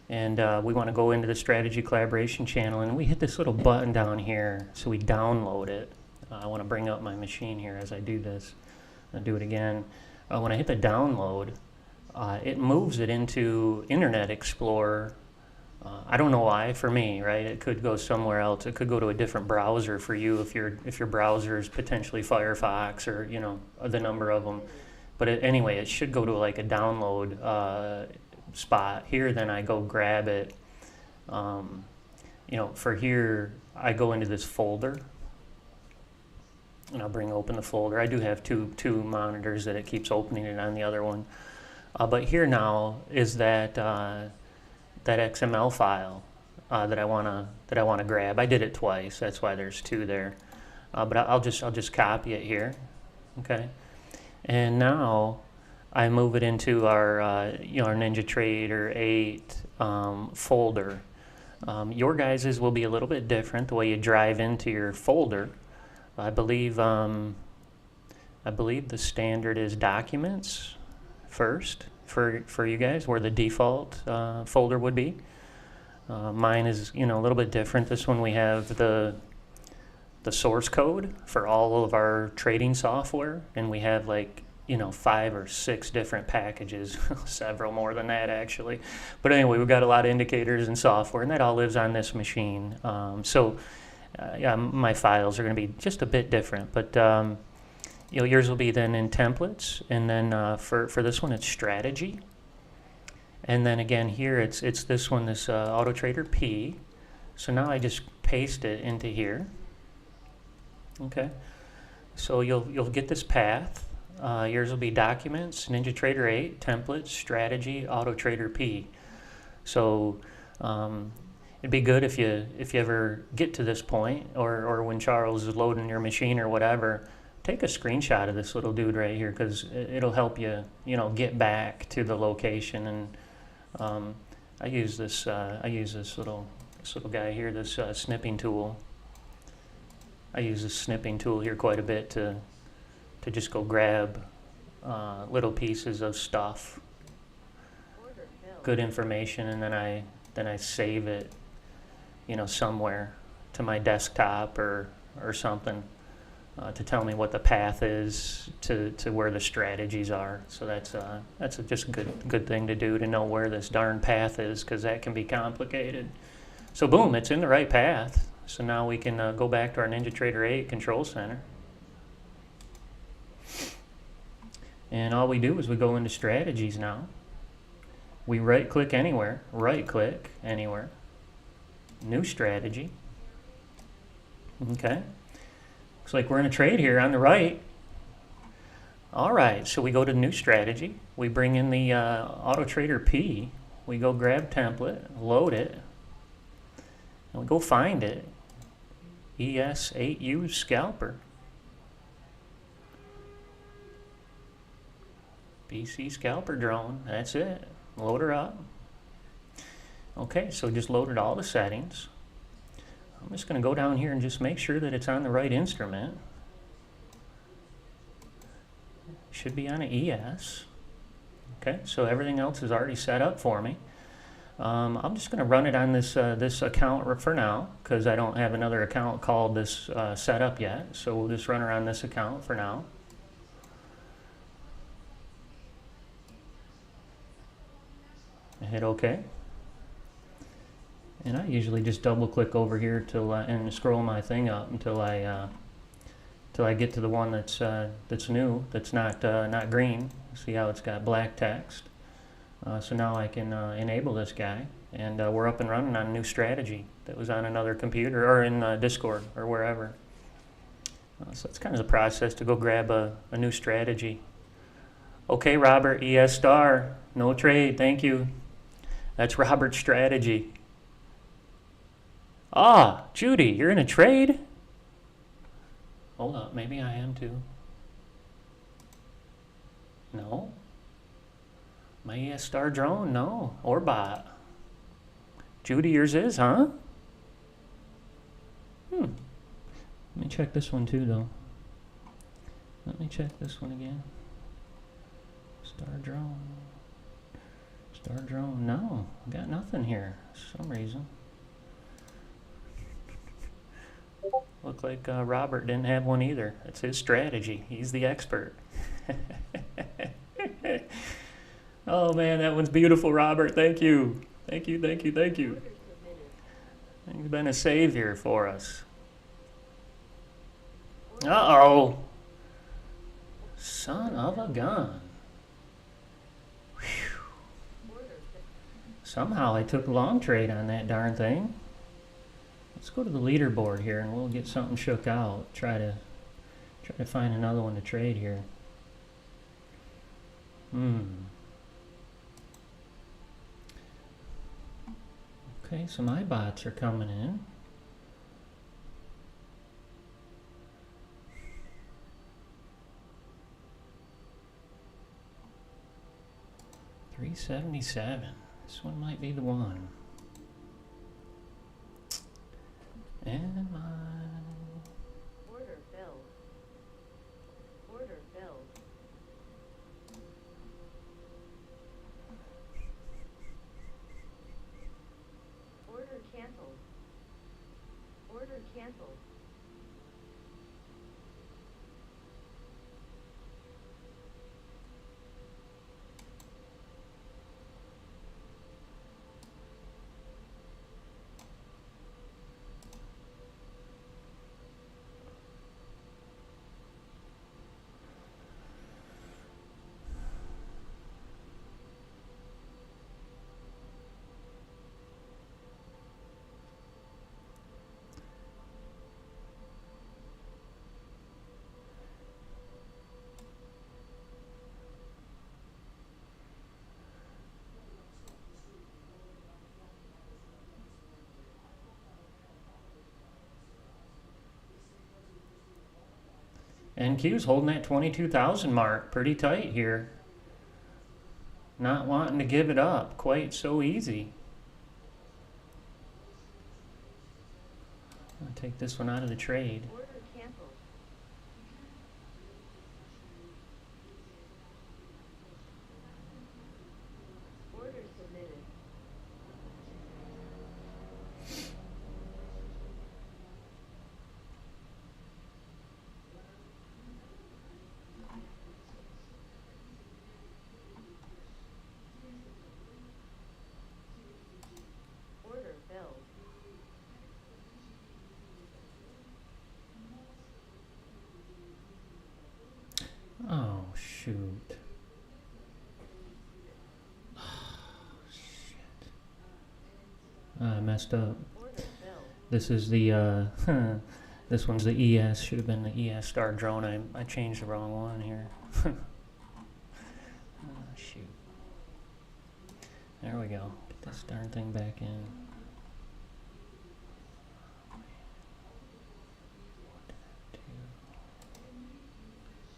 and we want to go into the strategy collaboration channel, and we hit this little button down here so we download it. I want to bring up my machine here as I do this. I'll do it again. When I hit the download, it moves it into Internet Explorer. I don't know why, for me, right? It could go somewhere else. It could go to a different browser for you if your browser is potentially Firefox or, you know, the number of them. But anyway, it should go to like a download spot. Here, then I go grab it. You know, for here, I go into this folder. And I'll open the folder. I do have two monitors that it keeps opening it on the other one. But here now is that XML file that I wanna grab. I did it twice. That's why there's two there. But I'll just copy it here. Okay. And now I move it into our you know, our NinjaTrader 8 folder. Your guys's will be a little bit different the way you drive into your folder. I believe the standard is documents first for you guys, where the default folder would be. Mine is, you know, a little bit different. This one we have the source code for all of our trading software, and we have like, you know, 5 or 6 different packages, several more than that actually. But anyway, we've got a lot of indicators and software, and that all lives on this machine. Yeah, my files are going to be just a bit different, but you know, yours will be then in templates, and then for this one it's strategy, and then again here it's this one, this AutoTrader P. So now I just paste it into here. Okay, so you'll get this path. Yours will be documents, NinjaTrader 8, templates, strategy, AutoTrader P. So it'd be good if you ever get to this point, or when Charles is loading your machine or whatever, take a screenshot of this little dude right here, because it'll help you, you know, get back to the location. And I use this little guy here, this snipping tool. I use this snipping tool here quite a bit to just go grab little pieces of stuff, good information, and then I save it, you know, somewhere to my desktop or something to tell me what the path is to where the strategies are. So that's just a good thing to do, to know where this darn path is, because that can be complicated. So boom, it's in the right path. So now we can go back to our NinjaTrader 8 control center. And all we do is we go into strategies now. We right-click anywhere, new strategy. Okay, looks like we're in a trade here on the right. All right, so we go to new strategy. We bring in the AutoTrader P. We go grab template, load it, and we go find it. ES8U scalper. BC scalper drone, that's it. Load her up. Okay, so just loaded all the settings. I'm just going to go down here and just make sure that it's on the right instrument. Should be on an ES. Okay, so everything else is already set up for me. I'm just going to run it on this this account for now, because I don't have another account called this set up yet. So we'll just run her on this account for now. I hit OK. And I usually just double click over here till and scroll my thing up until I get to the one that's new, that's not green. See how it's got black text. So now I can enable this guy. And we're up and running on a new strategy that was on another computer or in Discord or wherever. So it's kind of the process to go grab a new strategy. Okay, Robert, ES star, no trade, thank you. That's Robert's strategy. Ah, Judy, you're in a trade? Hold up, maybe I am too. No. My ES star drone, no. Or bot. Judy, yours is, huh? Let me check this one too, though. Let me check this one again. Star drone. Star drone, no. Got nothing here for some reason. Looked like Robert didn't have one either. It's his strategy. He's the expert. Oh man, that one's beautiful, Robert. Thank you. Thank you, thank you, thank you. You've been a savior for us. Uh-oh. Son of a gun. Whew. Somehow I took a long trade on that darn thing. Let's go to the leaderboard here and we'll get something shook out. Try to find another one to trade here. Okay, so my bots are coming in. $377. This one might be the one. And my Order filled. Order filled. Order canceled. Order canceled. NQ's holding that 22,000 mark pretty tight here. Not wanting to give it up quite so easy. I'll take this one out of the trade. Order canceled. Order submitted. Order filled. Oh, shoot. Oh, shit. I messed up. Order filled. This is the, this one's the ES. Should have been the ES star drone. I changed the wrong one here. Oh, shoot. There we go. Get this darn thing back in.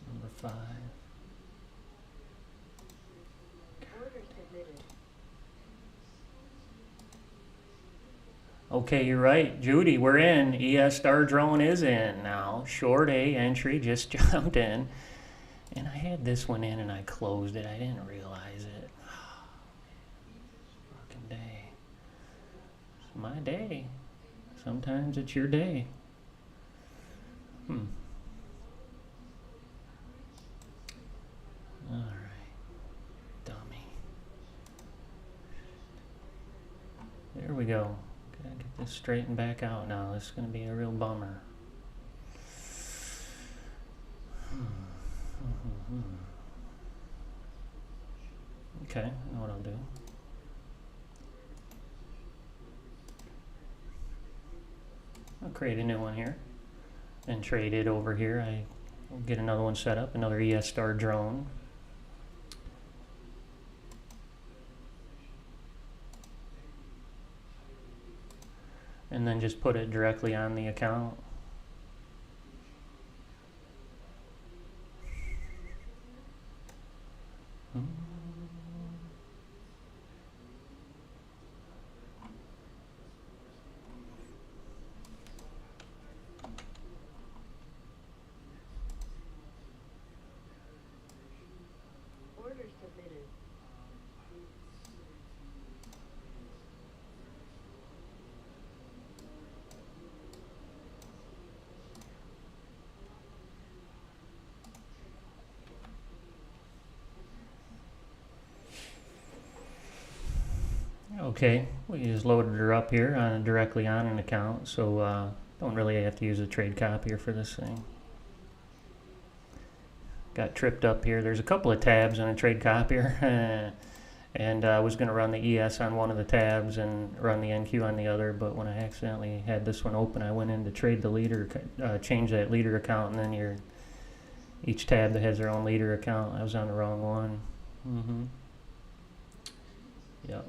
Number 5. Order submitted. Okay, you're right, Judy. We're in. ES star drone is in now. Short A entry just jumped in, and I had this one in and I closed it. I didn't realize it. Fucking day. It's my day. Sometimes it's your day. All right, dummy. There we go. Gotta get this straightened back out now. This is gonna be a real bummer. Okay, I know what I'll do. I'll create a new one here and trade it over here. I'll get another one set up, another ES Star drone. And then just put it directly on the account. Order submitted. Okay, we just loaded her up here directly on an account, so don't really have to use a trade copier for this thing. Got tripped up here. There's a couple of tabs on a trade copier, and I was going to run the ES on one of the tabs and run the NQ on the other, but when I accidentally had this one open, I went in to trade the leader, change that leader account, and then each tab that has their own leader account, I was on the wrong one. Yep.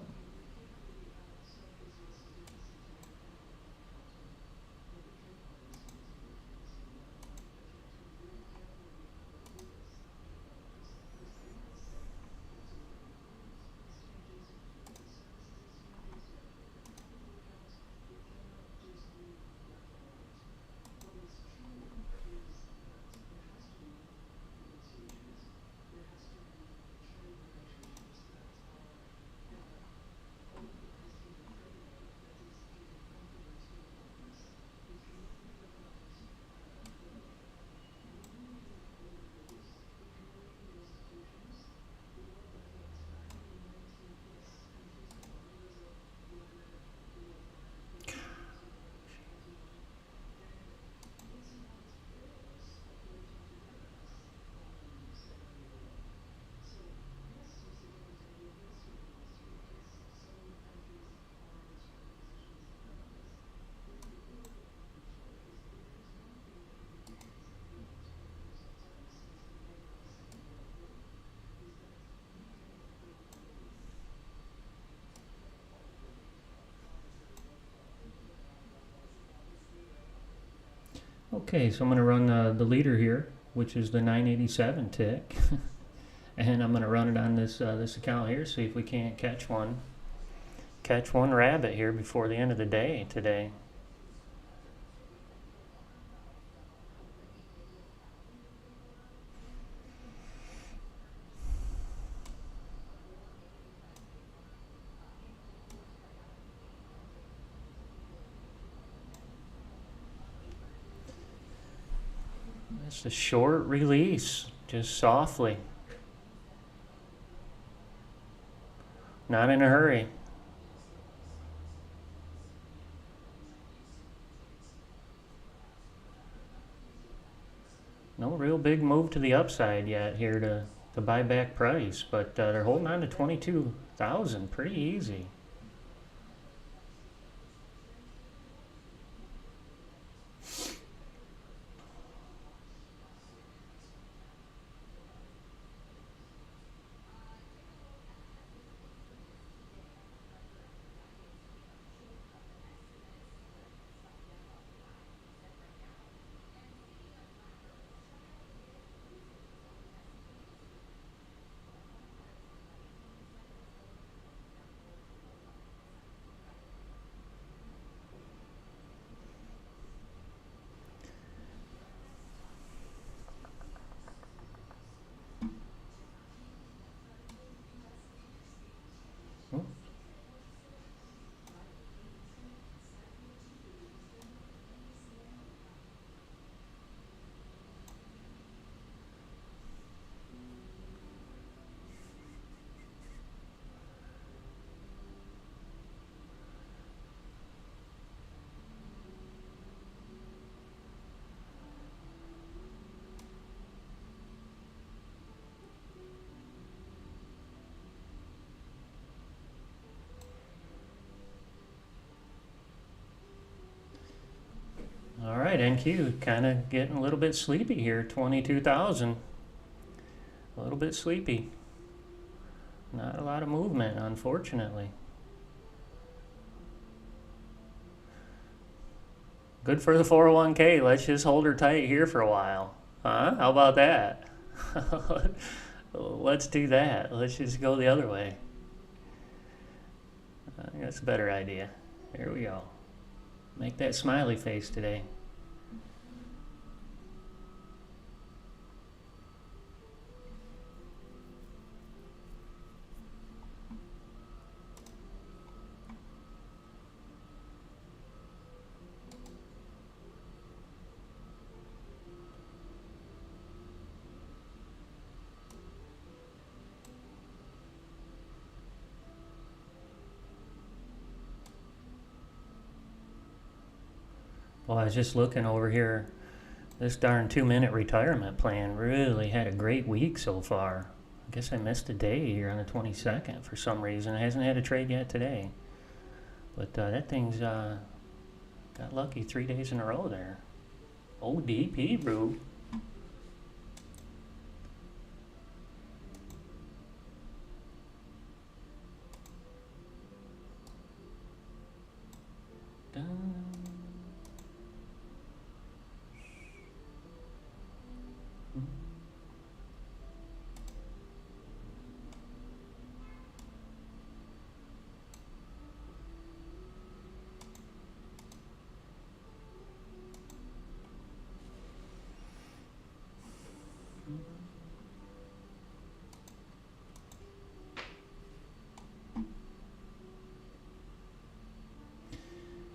Okay, so I'm going to run the leader here, which is the 987 tick, and I'm going to run it on this account here, see if we can't catch one rabbit here before the end of the day today. It's a short release, just softly. Not in a hurry. No real big move to the upside yet here to buy back price, but they're holding on to 22,000 pretty easy. right, NQ kind of getting a little bit sleepy here. 22,000. A little bit sleepy. Not a lot of movement, unfortunately. Good for the 401k. Let's just hold her tight here for a while. Huh? How about that? Let's do that. Let's just go the other way. I think that's a better idea. There we go. Make that smiley face today. Well, I was just looking over here. This darn 2-minute retirement plan really had a great week so far. I guess I missed a day here on the 22nd for some reason. It hasn't had a trade yet today. But that thing's got lucky 3 days in a row there. ODP, bro. Dun.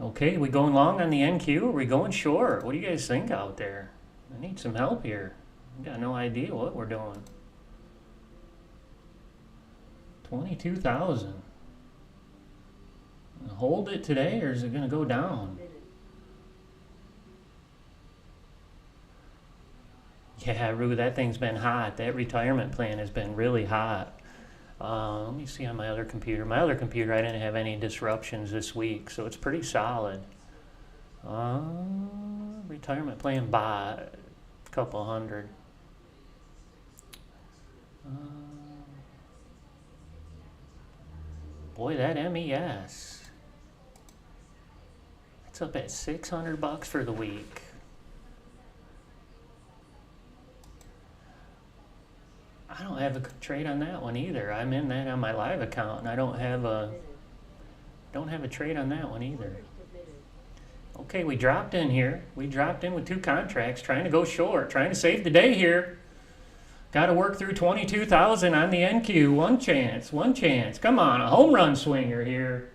Okay, we going long on the NQ? Are we going short? What do you guys think out there? I need some help here. I got no idea what we're doing. 22,000. Hold it today, or is it going to go down? Yeah, Rue, that thing's been hot. That retirement plan has been really hot. Let me see on my other computer. My other computer, I didn't have any disruptions this week, so it's pretty solid. Retirement plan bought a couple hundred. Boy, that MES. It's up at $600 for the week. I don't have a trade on that one either. I'm in that on my live account, and I don't have a trade on that one either. Okay, we dropped in here. We dropped in with 2 contracts, trying to go short, trying to save the day here. Got to work through 22,000 on the NQ. One chance, one chance. Come on, a home run swinger here.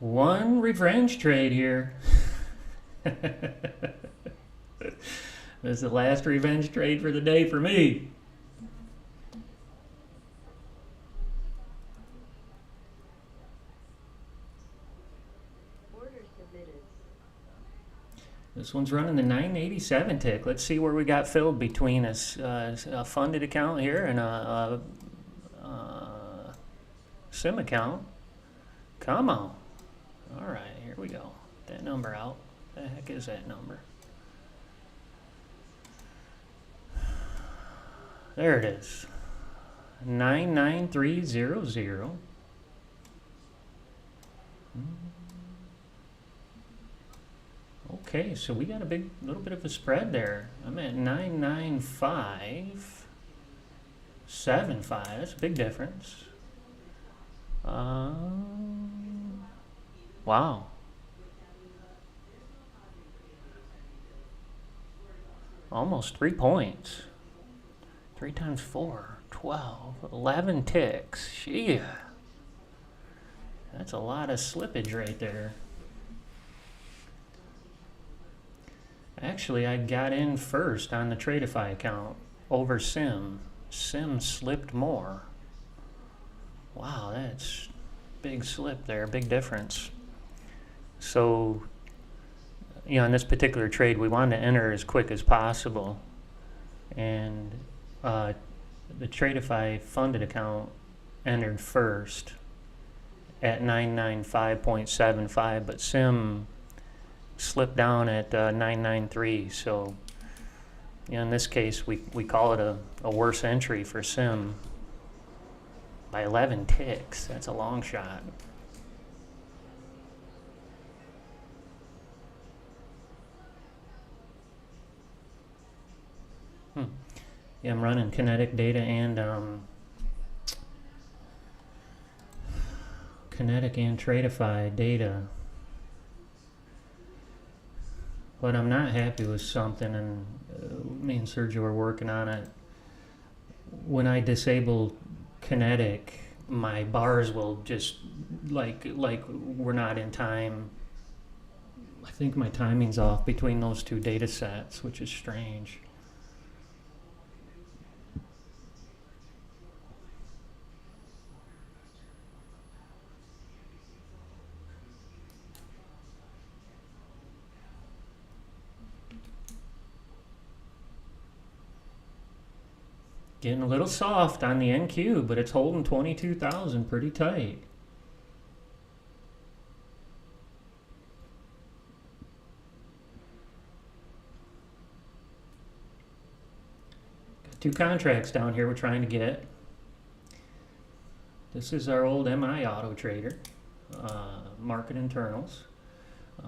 One revenge trade here. This is the last revenge trade for the day for me. Order submitted. This one's running the 987 tick. Let's see where we got filled between a funded account here and a sim account. Come on. All right, here we go. That number out. The heck is that number? There it is. 99300. Okay, so we got a little bit of a spread there. I'm at 99575. That's a big difference. Wow. Almost 3 points. 3 times 4, 12, 11 ticks. Shit. That's a lot of slippage right there. Actually, I got in first on the Tradeify account over Sim. Sim slipped more. Wow, that's big slip there, big difference. So, in this particular trade, we wanted to enter as quick as possible. And the Tradeify funded account entered first at 995.75, but Sim slipped down at 993. So, in this case, we call it a worse entry for Sim by 11 ticks. That's a long shot. Yeah, I'm running kinetic data and Tradeify data, but I'm not happy with something, and me and Sergio are working on it. When I disable kinetic, my bars will just like we're not in time. I think my timing's off between those two data sets, which is strange. Getting a little soft on the NQ, but it's holding 22,000 pretty tight. Got two contracts down here we're trying to get. This is our old MI auto trader, market internals.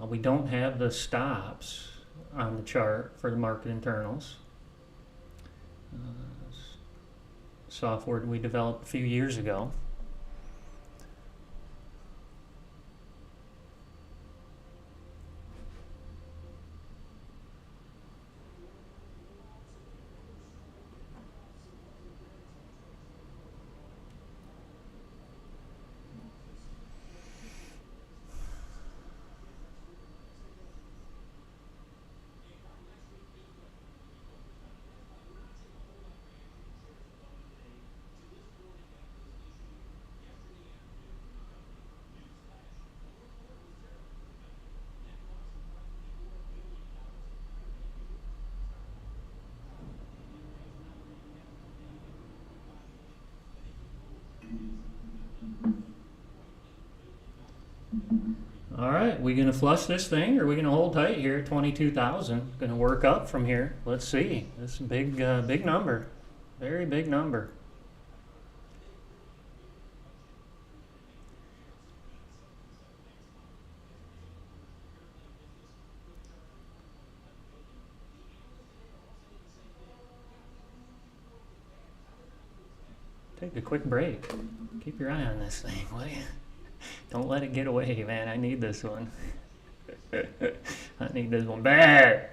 We don't have the stops on the chart for the market internals. Software we developed a few years ago. All right, we gonna flush this thing, or are we gonna hold tight here at 22,000? Gonna work up from here. Let's see. This is a big number, very big number. Take a quick break. Keep your eye on this thing, will you? Don't let it get away, man. I need this one. I need this one bad.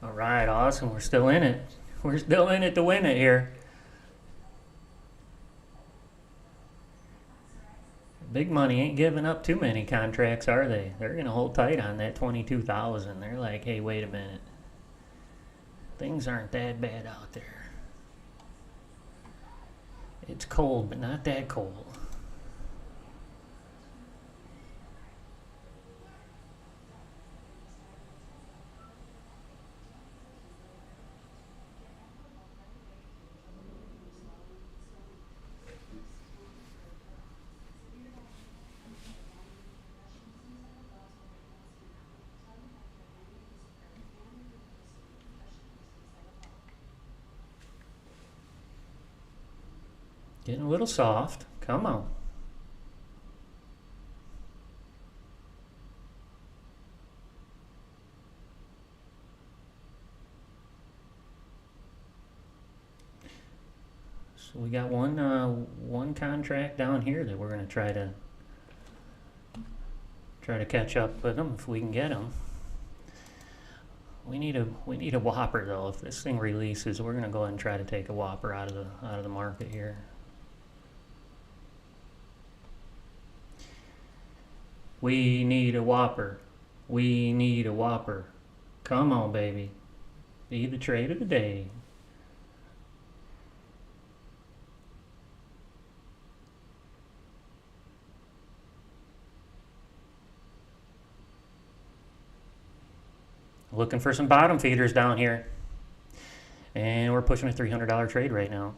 All right, awesome. We're still in it. We're still in it to win it here. Big money ain't giving up too many contracts, are they? They're going to hold tight on that 22,000. They're like, hey, wait a minute. Things aren't that bad out there. It's cold, but not that cold. Getting a little soft. Come on. So we got one contract down here that we're going to try to catch up with them if we can get them. We need a whopper though. If this thing releases, we're going to go ahead and try to take a whopper out of the market here. We need a whopper. We need a whopper. Come on, baby. Be the trade of the day. Looking for some bottom feeders down here. And we're pushing a $300 trade right now.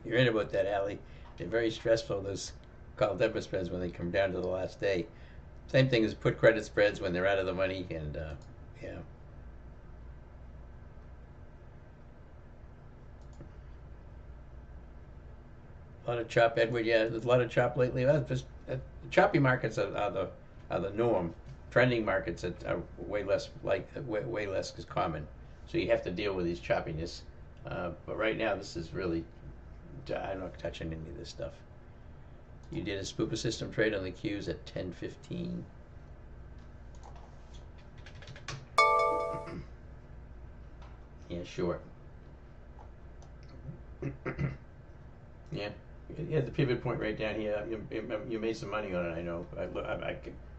You're right about that, Allie. They're very stressful, those call debit spreads, when they come down to the last day. Same thing as put credit spreads when they're out of the money, and yeah. A lot of chop, Edward. Yeah, there's a lot of chop lately. Well, just choppy markets are the norm. Trending markets are way less way less common. So you have to deal with these choppiness. But right now, this is really, I'm not touching any of this stuff. You did a spooper system trade on the Qs at 10:15. Yeah, short. Yeah, you had the pivot point right down here. You made some money on it, I know. I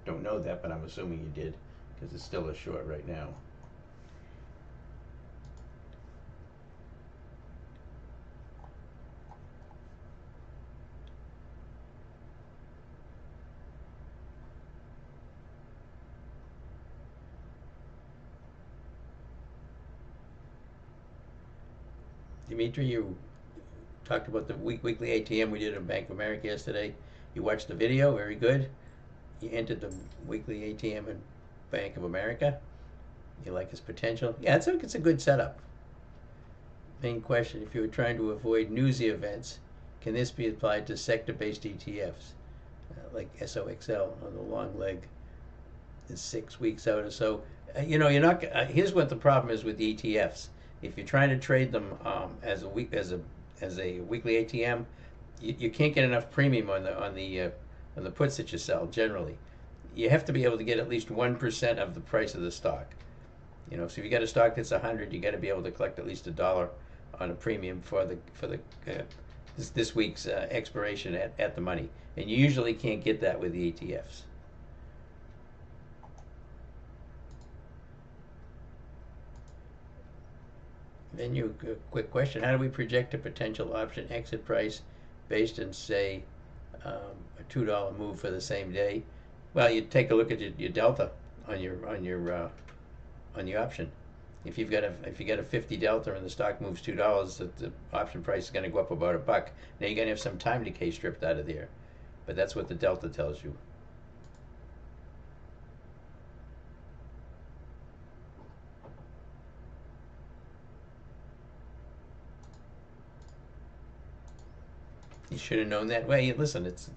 don't know that, but I'm assuming you did, because it's still a short right now. Dimitri, you talked about the weekly ATM we did in Bank of America yesterday. You watched the video, very good. You entered the weekly ATM in Bank of America. You like its potential. Yeah, it's a good setup. Main question, if you were trying to avoid newsy events, can this be applied to sector-based ETFs, like SOXL on the long leg is 6 weeks out or so? You're not. Here's what the problem is with the ETFs. If you're trying to trade them as a weekly ATM, you can't get enough premium on the puts that you sell. Generally, you have to be able to get at least 1% of the price of the stock. So if you got a stock that's 100, you got to be able to collect at least $1 on a premium for this week's expiration at the money, and you usually can't get that with the ETFs. Then a quick question: how do we project a potential option exit price based on, say, a $2 move for the same day? Well, you take a look at your delta on your option. If you got a 50 delta and the stock moves $2, the option price is going to go up about $1. Now you're going to have some time decay stripped out of there, but that's what the delta tells you. You should have known that. Well, listen, it's